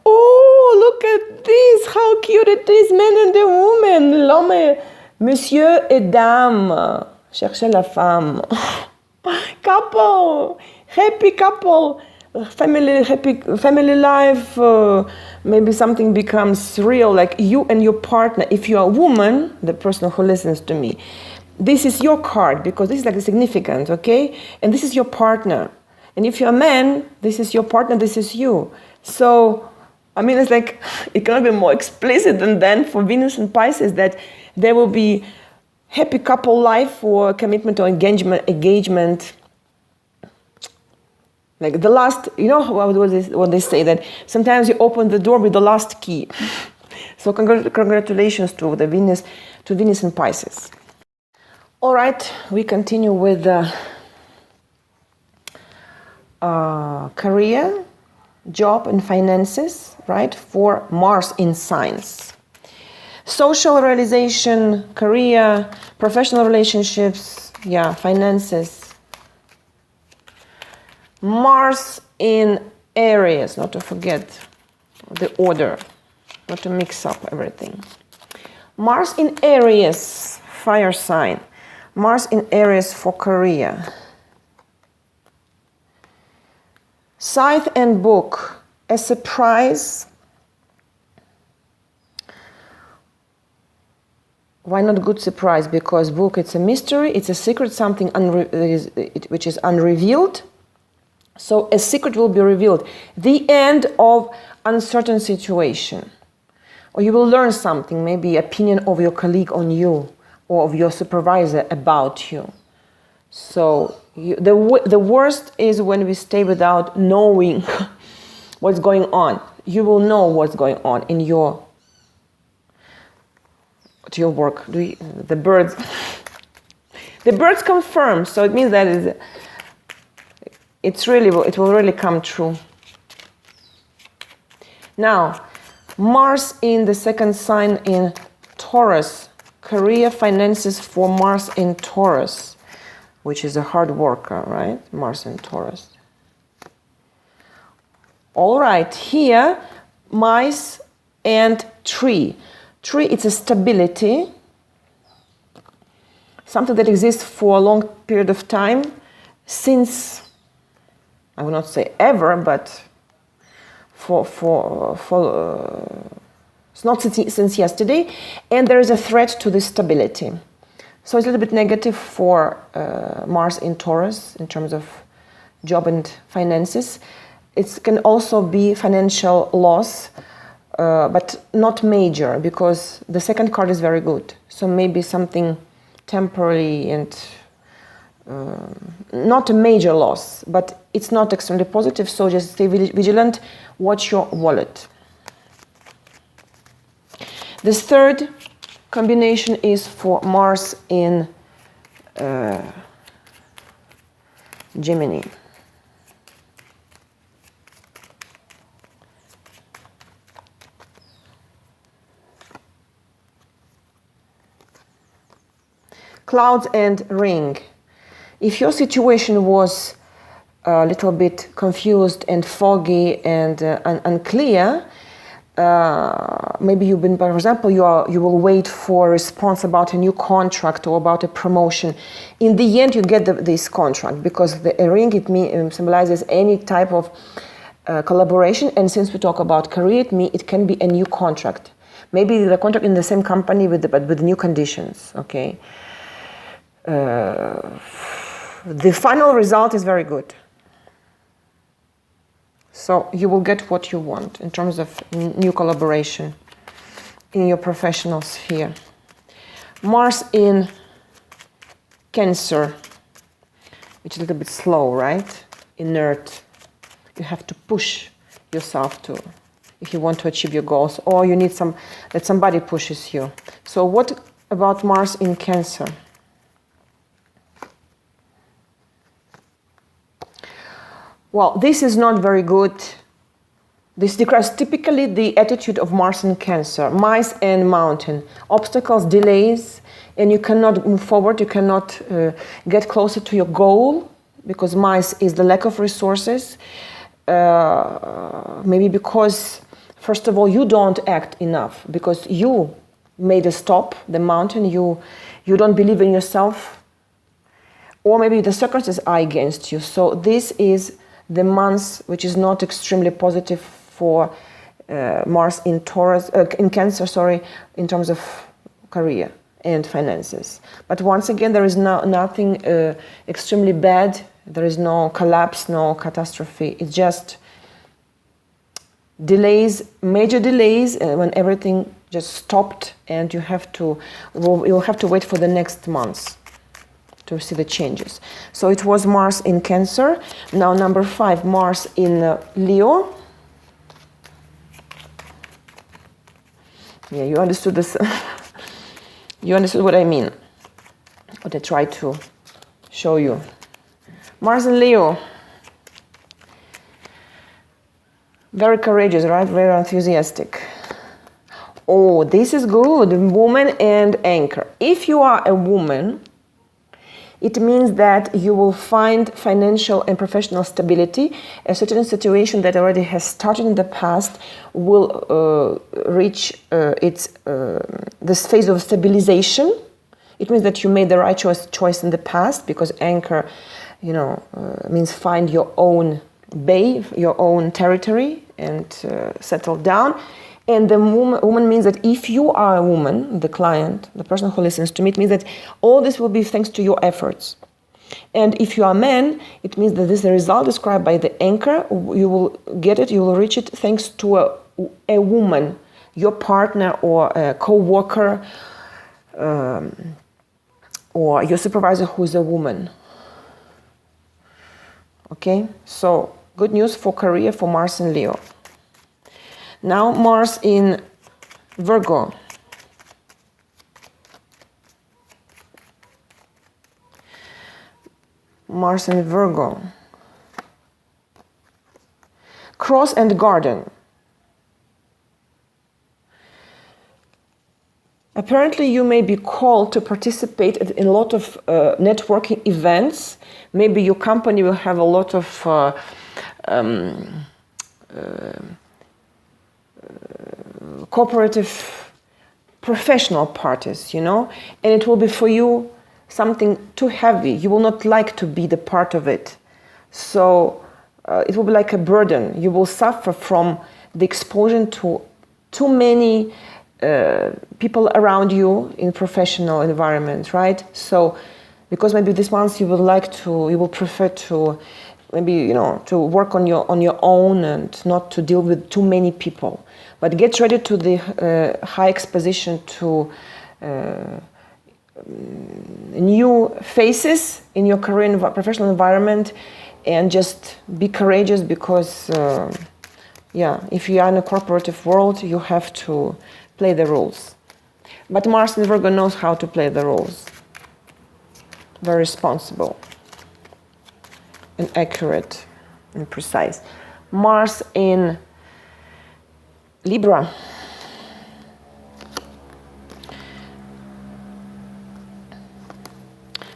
Oh, look at this. How cute it is, man and the woman. L'homme, monsieur et dame. Cherchez la femme. Couple. Happy couple. Family life. Maybe something becomes real, like you and your partner. If you are a woman, the person who listens to me, this is your card, because this is like significant, okay? And this is your partner. And if you're a man, this is your partner, this is you. So, I mean, it's like, it cannot be more explicit than then for Venus and Pisces that there will be happy couple life or commitment or engagement. Like the last, you know what they say, that sometimes you open the door with the last key. So congratulations to Venus and Pisces. All right, we continue with the career, job and finances, right, for Mars in signs. Social realization, career, professional relationships, yeah, finances. Mars in Aries, not to forget the order, not to mix up everything. Mars in Aries, fire sign. Mars in Aries for career. Scythe and book, a surprise. Why not good surprise? Because book, it's a mystery, it's a secret, something which is unrevealed. So a secret will be revealed. The end of uncertain situation. Or you will learn something, maybe opinion of your colleague on you or of your supervisor about you. So the worst is when we stay without knowing what's going on. You will know what's going on in your work. The birds confirm, so it means that it will really come true. Now, Mars in the second sign in Taurus, career, finances for Mars in Taurus, which is a hard worker, right? Mars in Taurus. All right, here, mice and tree. Tree, it's a stability, something that exists for a long period of time, since, I will not say ever, but it's not since yesterday, and there is a threat to this stability. So it's a little bit negative for Mars in Taurus in terms of job and finances. It can also be financial loss, but not major, because the second card is very good. So maybe something temporary and not a major loss, but it's not extremely positive. So just stay vigilant, watch your wallet. This third combination is for Mars in Gemini. Clouds and ring. If your situation was a little bit confused and foggy and unclear, maybe you've been, for example, you will wait for a response about a new contract or about a promotion. In the end, you get this contract, because the ring, symbolizes any type of collaboration. And since we talk about career, it can be a new contract. Maybe the contract in the same company but with new conditions. Okay. The final result is very good. So you will get what you want in terms of new collaboration in your professional sphere. Mars in Cancer, which is a little bit slow, right? Inert. You have to push yourself if you want to achieve your goals, or you need that somebody pushes you. So what about Mars in Cancer? Well, this is not very good This describes typically the attitude of Mars in Cancer, mice and mountain, obstacles, delays, and you cannot move forward, you cannot get closer to your goal, because mice is the lack of resources. Maybe because, first of all, you don't act enough, because you made a stop, the mountain, you don't believe in yourself, or maybe the circumstances are against you. So this is the month which is not extremely positive for Mars in Taurus, in Cancer, sorry, in terms of career and finances. But once again, there is nothing extremely bad. There is no collapse, no catastrophe. It's just delays, major delays, when everything just stopped, and you'll have to wait for the next months to see the changes. So it was Mars in Cancer. Now number 5, Mars in Leo. Yeah, you understood this. You understood what I mean, what I tried to show you. Mars in Leo. Very courageous, right? Very enthusiastic. Oh, this is good. Woman and Anchor. If you are a woman, it means that you will find financial and professional stability. A certain situation that already has started in the past will reach this phase of stabilization. It means that you made the right choice in the past, because Anchor, means find your own bay, your own territory, and settle down. And the woman means that if you are a woman, the client, the person who listens to me, it means that all this will be thanks to your efforts. And if you are a man, it means that this is the result described by the Anchor. You will get it, you will reach it thanks to a woman, your partner or a co-worker, or your supervisor who is a woman. Okay, so good news for career for Mars in Leo. Now Mars in Virgo. Mars in Virgo. Cross and garden. Apparently you may be called to participate in a lot of networking events. Maybe your company will have a lot of cooperative professional parties, and it will be for you something too heavy. You will not like to be the part of it. So it will be like a burden. You will suffer from the exposure to too many people around you in professional environment, right? So because maybe this month you will prefer to maybe, to work on your own and not to deal with too many people. But get ready to the high exposition to new faces in your career and professional environment, and just be courageous, because if you are in a corporative world, you have to play the rules. But Mars in Virgo knows how to play the rules. Very responsible and accurate and precise. Mars in Libra.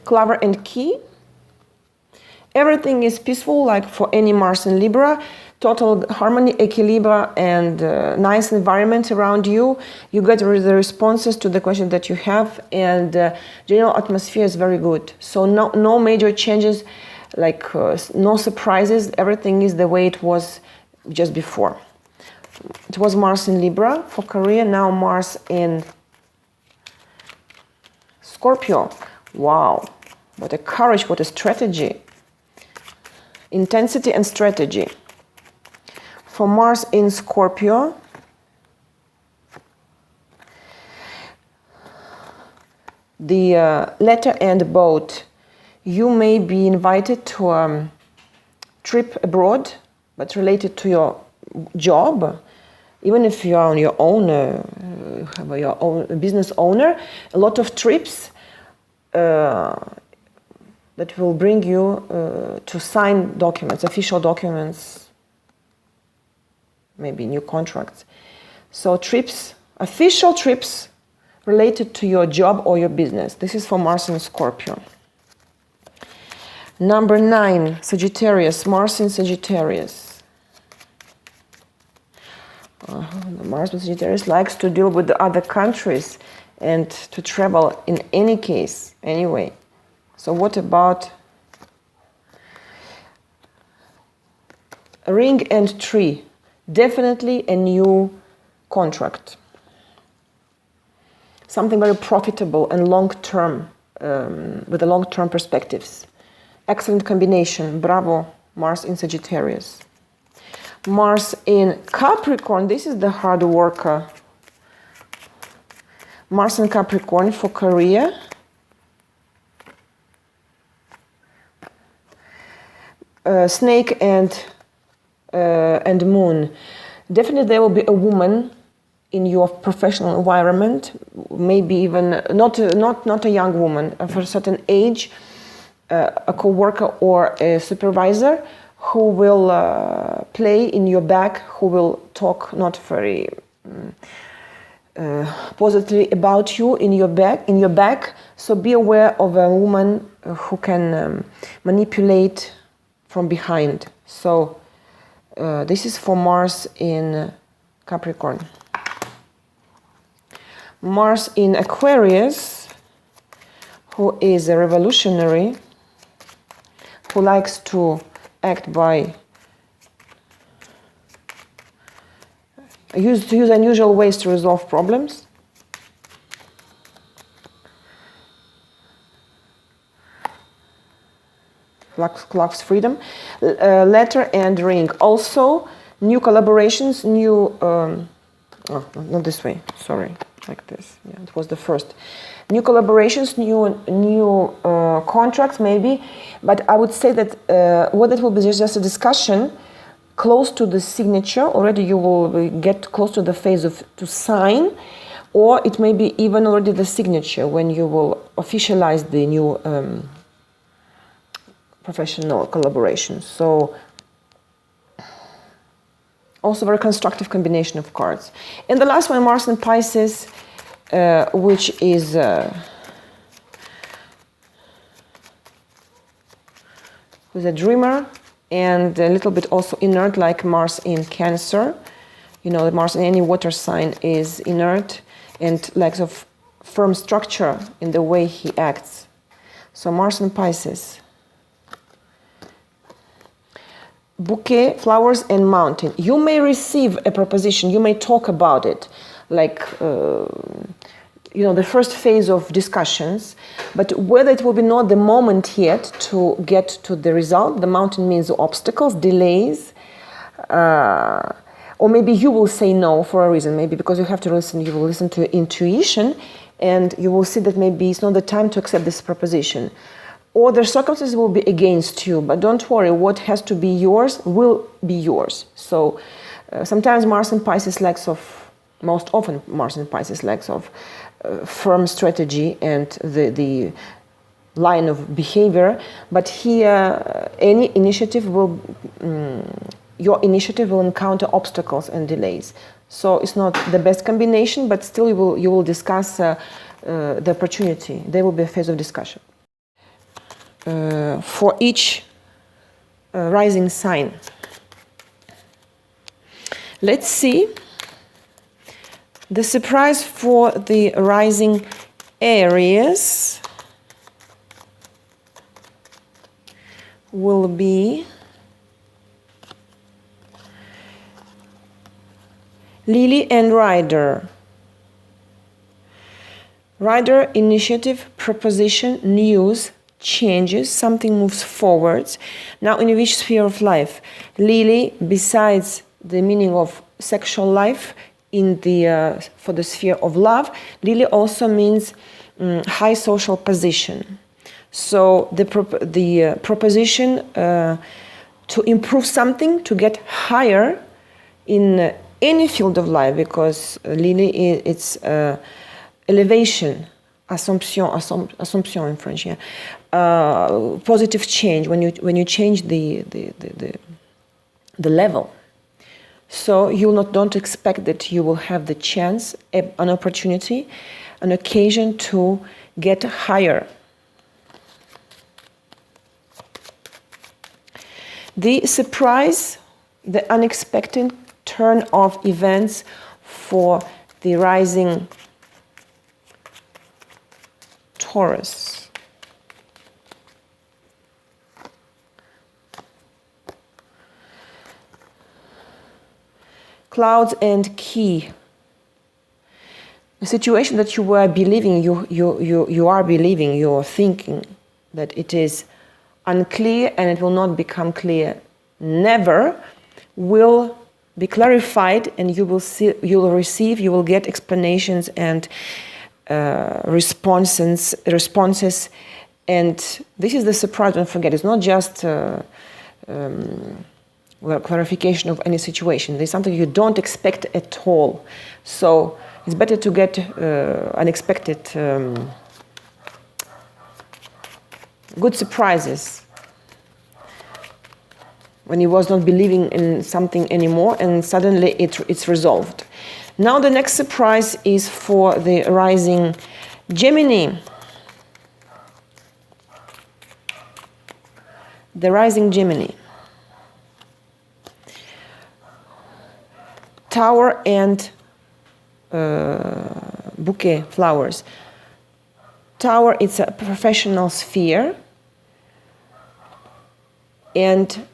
Clover and Key. Everything is peaceful, like for any Mars in Libra. Total harmony, equilibrium, and nice environment around you. You get the responses to the questions that you have, and general atmosphere is very good. So no major changes, like no surprises. Everything is the way it was just before. It was Mars in Libra for career. Now Mars in Scorpio. Wow, what a courage, what a strategy. Intensity and strategy. For Mars in Scorpio, the letter and boat. You may be invited to a trip abroad, but related to your job. Even if you are on your own, your own business owner, a lot of trips that will bring you to sign documents, official documents, maybe new contracts. So trips, official trips related to your job or your business. This is for Mars in Scorpio. Number 9, Sagittarius, Mars in Sagittarius. Mars in Sagittarius likes to deal with the other countries and to travel in any case, anyway. So what about ring and tree? Definitely a new contract. Something very profitable and long-term, with the long-term perspectives. Excellent combination. Bravo, Mars in Sagittarius. Mars in Capricorn, this is the hard worker. Mars in Capricorn for career. Snake and moon. Definitely there will be a woman in your professional environment, maybe even not a young woman, of a certain age, a co-worker or a supervisor who will play in your back, who will talk not very positively about you in your back. So be aware of a woman who can manipulate from behind. So this is for Mars in Capricorn. Mars in Aquarius, who is a revolutionary, who likes to act by use unusual ways to resolve problems. Clocks freedom. Letter and ring. Also, new collaborations, new... oh, not this way, sorry, like this. Yeah, it was the first. New collaborations, new contracts maybe, but I would say that what it will be is just a discussion close to the signature. Already you will get close to the phase of to sign, or it may be even already the signature when you will officialize the new professional collaboration. So also very constructive combination of cards. And the last one, Mars in Pisces, which is who's a dreamer and a little bit also inert, like Mars in Cancer. You know, Mars in any water sign is inert and lacks of firm structure in the way he acts. So Mars in Pisces. Bouquet, flowers and mountain. You may receive a proposition, you may talk about it, like you know, the first phase of discussions, but whether it will be not the moment yet to get to the result. The mountain means obstacles, delays, or maybe you will say no for a reason, maybe because you have to listen, you will listen to your intuition and you will see that maybe it's not the time to accept this proposition. Or the circumstances will be against you, but don't worry, what has to be yours will be yours. So sometimes Mars in Pisces lacks of, most often Mars in Pisces lacks of firm strategy and the line of behavior, but here any initiative will, your initiative will encounter obstacles and delays. So it's not the best combination, but still you will discuss the opportunity. There will be a phase of discussion. For each rising sign. Let's see the surprise for the rising Aries will be Lily and Rider. Rider, initiative, proposition, news, changes, something moves forwards. Now, in which sphere of life? Lily, besides the meaning of sexual life, in the for the sphere of love, Lily also means high social position. So the proposition to improve something, to get higher in any field of life, because Lily it's elevation, assumption in French. Yeah. Positive change when you change the level. So don't expect that you will have the chance, an opportunity, an occasion to get higher. The surprise, the unexpected turn of events for the rising Taurus. Clouds and key. The situation that you were believing, you are believing, you are thinking that it is unclear and it will not become clear. Never will be clarified, and you will get explanations and responses. And this is the surprise. Don't forget, it's not just clarification of any situation. There's something you don't expect at all. So it's better to get unexpected good surprises when he was not believing in something anymore, and suddenly it's resolved. Now the next surprise is for the rising Gemini. The rising Gemini. Tower and bouquet, flowers. Tower, it's a professional sphere, and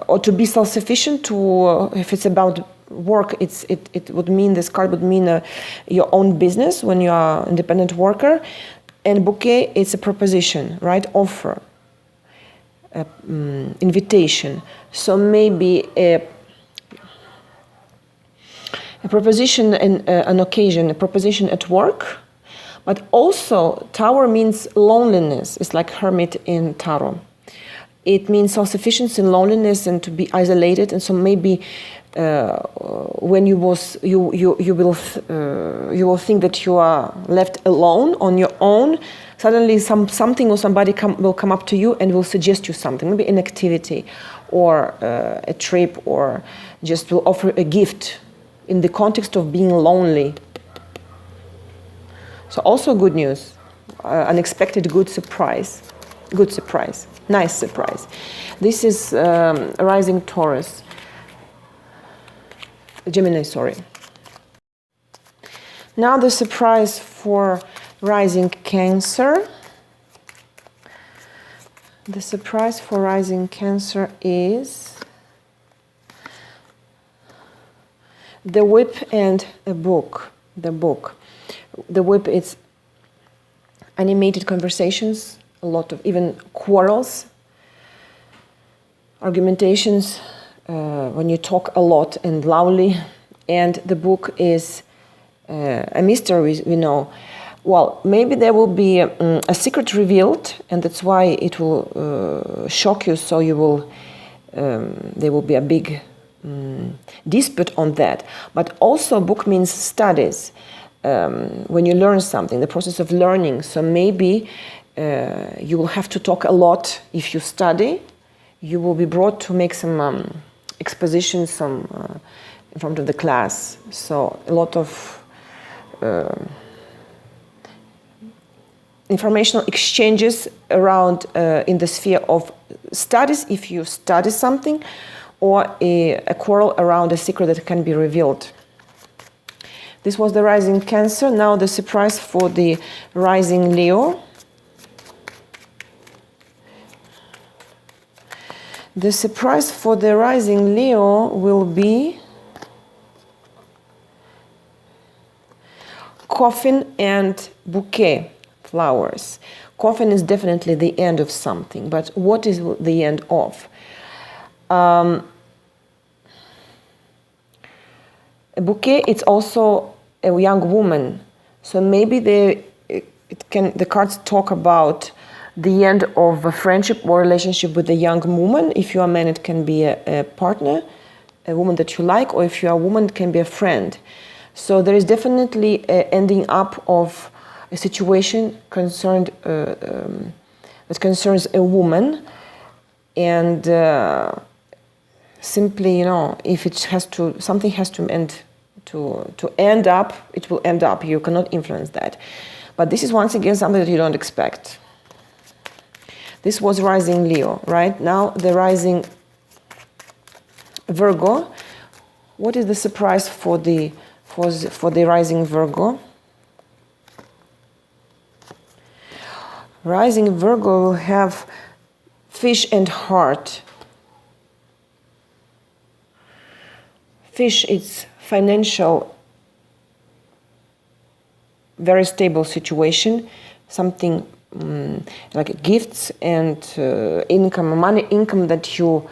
or to be self-sufficient. If it's about work, it would mean, this card would mean your own business when you are an independent worker. And bouquet, it's a proposition, right? Offer, invitation. So maybe a proposition and an occasion, a proposition at work. But also, Tower means loneliness. It's like hermit in Tarot. It means self-sufficiency and loneliness, and to be isolated. And so maybe when you will think that you are left alone on your own, suddenly something or somebody will come up to you and will suggest you something, maybe an activity or a trip, or just will offer a gift in the context of being lonely. So also good news, unexpected good surprise, nice surprise. This is rising Taurus, Gemini, sorry. Now the surprise for rising Cancer. The surprise for rising Cancer is the whip and a book. The book. The whip is animated conversations, a lot of even quarrels, argumentations, when you talk a lot and loudly. And the book is a mystery, we know. Well, maybe there will be a secret revealed, and that's why it will shock you, so you will there will be a big dispute on that. But also, book means studies. When you learn something, the process of learning. So maybe you will have to talk a lot if you study. You will be brought to make some expositions in front of the class. So a lot of informational exchanges around in the sphere of studies if you study something, or a quarrel around a secret that can be revealed. This was the rising Cancer. Now the surprise for the rising Leo. The surprise for the rising Leo will be coffin and bouquet, flowers. Coffin is definitely the end of something, but what is the end of? A bouquet, it's also a young woman. So maybe the cards talk about the end of a friendship or relationship with a young woman. If you are a man, it can be a partner, a woman that you like, or if you are a woman, it can be a friend. So there is definitely an ending up of a situation that concerns a woman, and simply, if it has to, something has to end up, it will end up. You cannot influence that. But this is once again something that you don't expect. This was rising Leo, right? Now the rising Virgo. What is the surprise for the rising Virgo? Rising Virgo will have Fish and Heart. Fish, it's financial, very stable situation, something like gifts and income, money income that you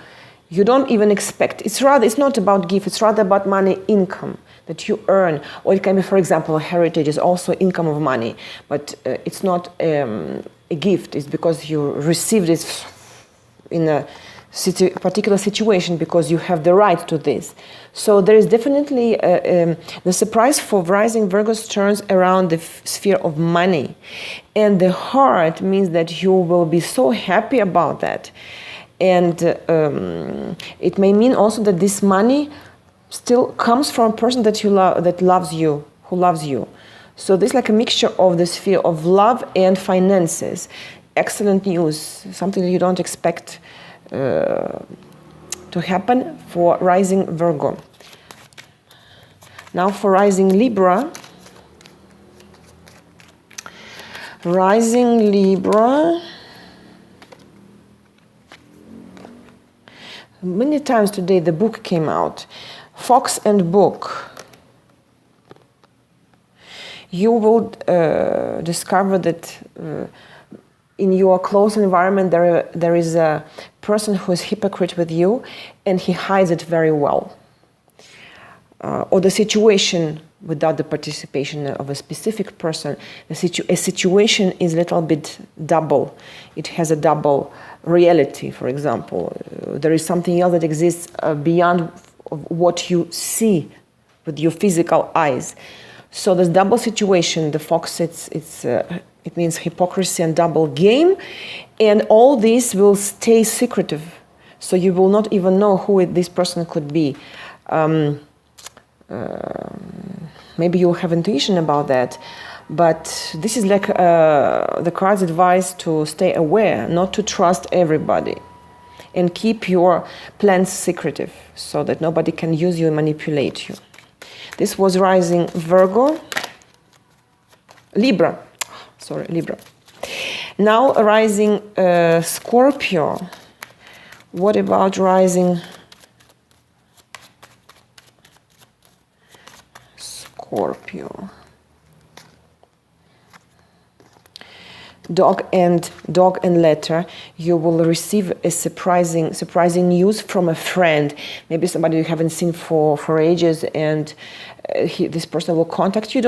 don't even expect. It's not about gift, it's rather about money income that you earn. Or it can be, for example, heritage is also income of money, but it's not a gift. It's because you received it in a particular situation because you have the right to this. So there is definitely the surprise for rising Virgos turns around the sphere of money, and the heart means that you will be so happy about that, and it may mean also that this money still comes from a person that you love, that loves you, who loves you. So this is like a mixture of the sphere of love and finances. Excellent news, something that you don't expect to happen for rising Virgo. Now for rising Libra. Rising Libra. Many times today the book came out. Fox and Book. You will discover that in your close environment there is a person who is hypocrite with you, and he hides it very well. Or the situation, without the participation of a specific person, a situation is a little bit double. It has a double reality, for example. There is something else that exists beyond what you see with your physical eyes. So this double situation, the fox, it means hypocrisy and double game, and all this will stay secretive. So you will not even know who this person could be. Maybe you'll have intuition about that, but this is like the card's advice to stay aware, not to trust everybody, and keep your plans secretive so that nobody can use you and manipulate you. This was rising Virgo. Libra. Now rising Scorpio. What about rising Scorpio? Dog and letter. You will receive a surprising news from a friend, maybe somebody you haven't seen for ages, and this person will contact you.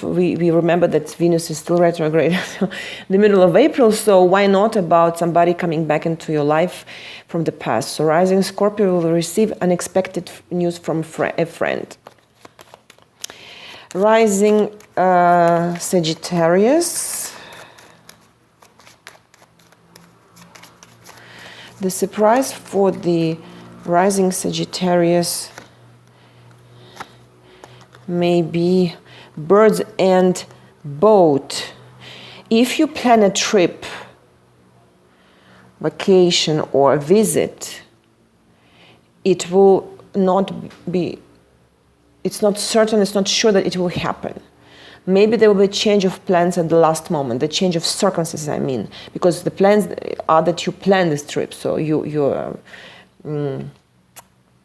We remember that Venus is still retrograde in the middle of April, so why not about somebody coming back into your life from the past? So rising Scorpio will receive unexpected news from a friend. Rising Sagittarius. The surprise for the rising Sagittarius may be birds and boat. If you plan a trip, vacation or a visit, it will not be, it's not certain, it's not sure that it will happen. Maybe there will be a change of plans at the last moment, the change of circumstances, I mean, because the plans are that you plan this trip, so you're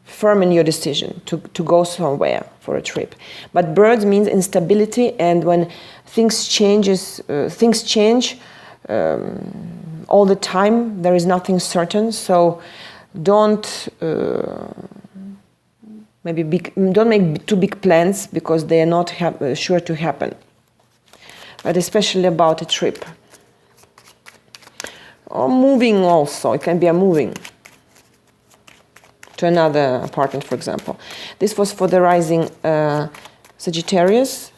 firm in your decision to go somewhere for a trip. But birds means instability, and when things change all the time, there is nothing certain, so don't don't make too big plans because they are not sure to happen, but especially about a trip. Or moving also, it can be a moving to another apartment, for example. This was for the rising Sagittarius.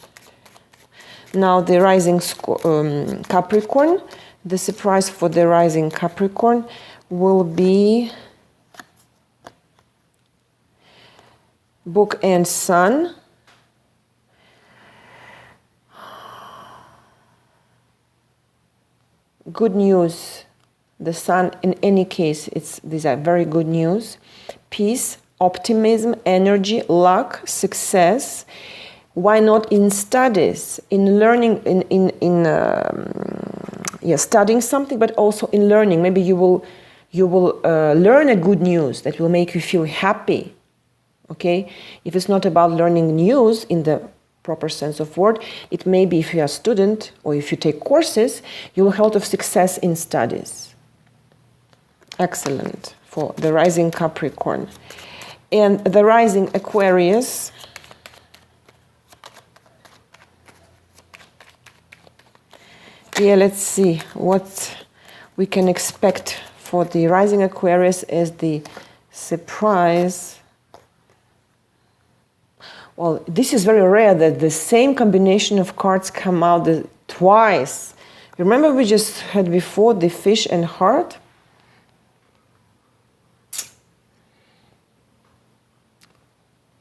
Now the rising Capricorn. The surprise for the rising Capricorn will be Book and Sun. Good news. The Sun, in any case, these are very good news. Peace, optimism, energy, luck, success. Why not in studies, in learning, studying something, but also in learning. Maybe you will learn a good news that will make you feel happy. Okay, if it's not about learning news in the proper sense of word, it may be if you are a student or if you take courses, you will have a lot of success in studies. Excellent for the rising Capricorn. And the rising Aquarius. Yeah, let's see what we can expect for the rising Aquarius as the surprise. Well, this is very rare that the same combination of cards come out twice. Remember we just had before the Fish and Heart?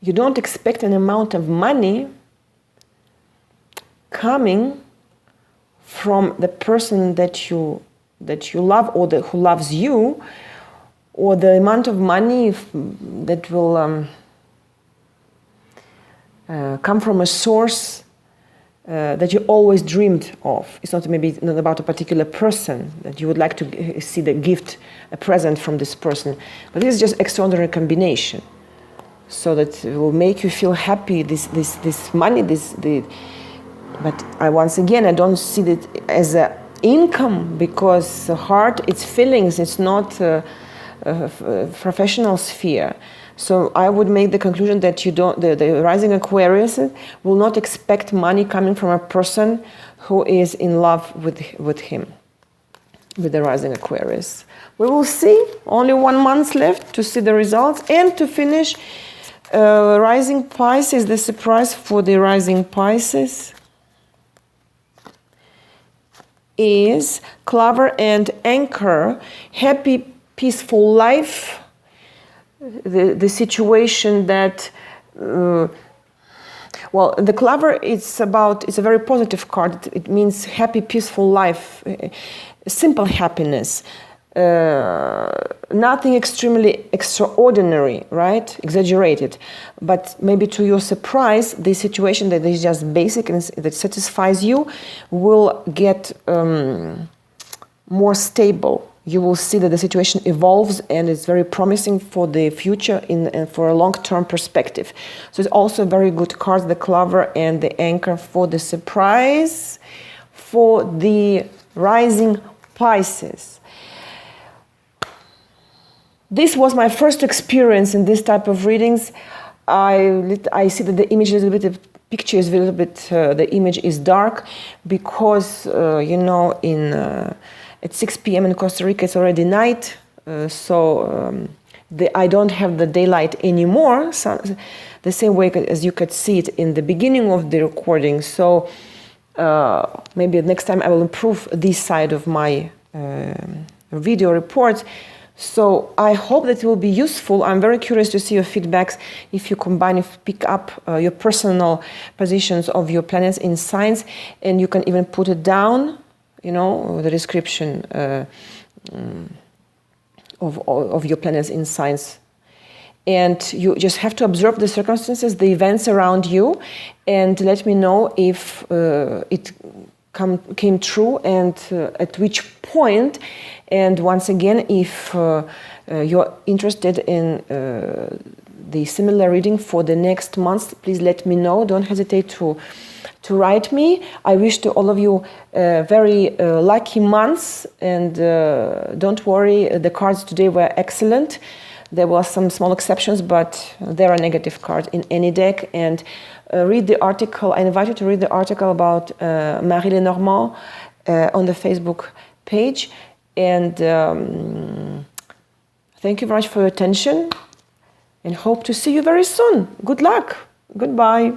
You don't expect an amount of money coming from the person that you love or who loves you, or the amount of money that will come from a source that you always dreamed of. It's not about a particular person that you would like to see the gift, a present from this person, but this is just extraordinary combination. So that it will make you feel happy. This money, but once again I don't see it as an income, because the heart, it's feelings, it's not a professional sphere. So I would make the conclusion that the rising Aquarius will not expect money coming from a person who is in love with him, with the rising Aquarius. We will see. Only 1 month left to see the results. And to finish, rising Pisces, the surprise for the rising Pisces is Clover and Anchor. Happy, peaceful life. The situation that, the Clover, it's a very positive card. It means happy, peaceful life, simple happiness, nothing extremely extraordinary, right? Exaggerated. But maybe to your surprise, the situation that is just basic and that satisfies you will get more stable. You will see that the situation evolves and it's very promising for the future and for a long-term perspective. So it's also a very good card, the Clover and the Anchor, for the surprise for the rising Pisces. This was my first experience in this type of readings. I see that the image is a little bit, the picture is a little bit, the image is dark because, at 6 p.m. in Costa Rica, it's already night, I don't have the daylight anymore, so the same way as you could see it in the beginning of the recording. So maybe next time I will improve this side of my video report. So I hope that it will be useful. I'm very curious to see your feedbacks if you pick up your personal positions of your planets in signs, and you can even put it down, the description of your planets in signs. And you just have to observe the circumstances, the events around you, and let me know if it came true and at which point. And once again, if you're interested in the similar reading for the next month, please let me know. Don't hesitate to write me. I wish to all of you very lucky months, and don't worry, the cards today were excellent. There were some small exceptions, but there are negative cards in any deck. And read the article. I invite you to read the article about Monthly Lenormand on the Facebook page. And thank you very much for your attention, and hope to see you very soon. Good luck. Goodbye.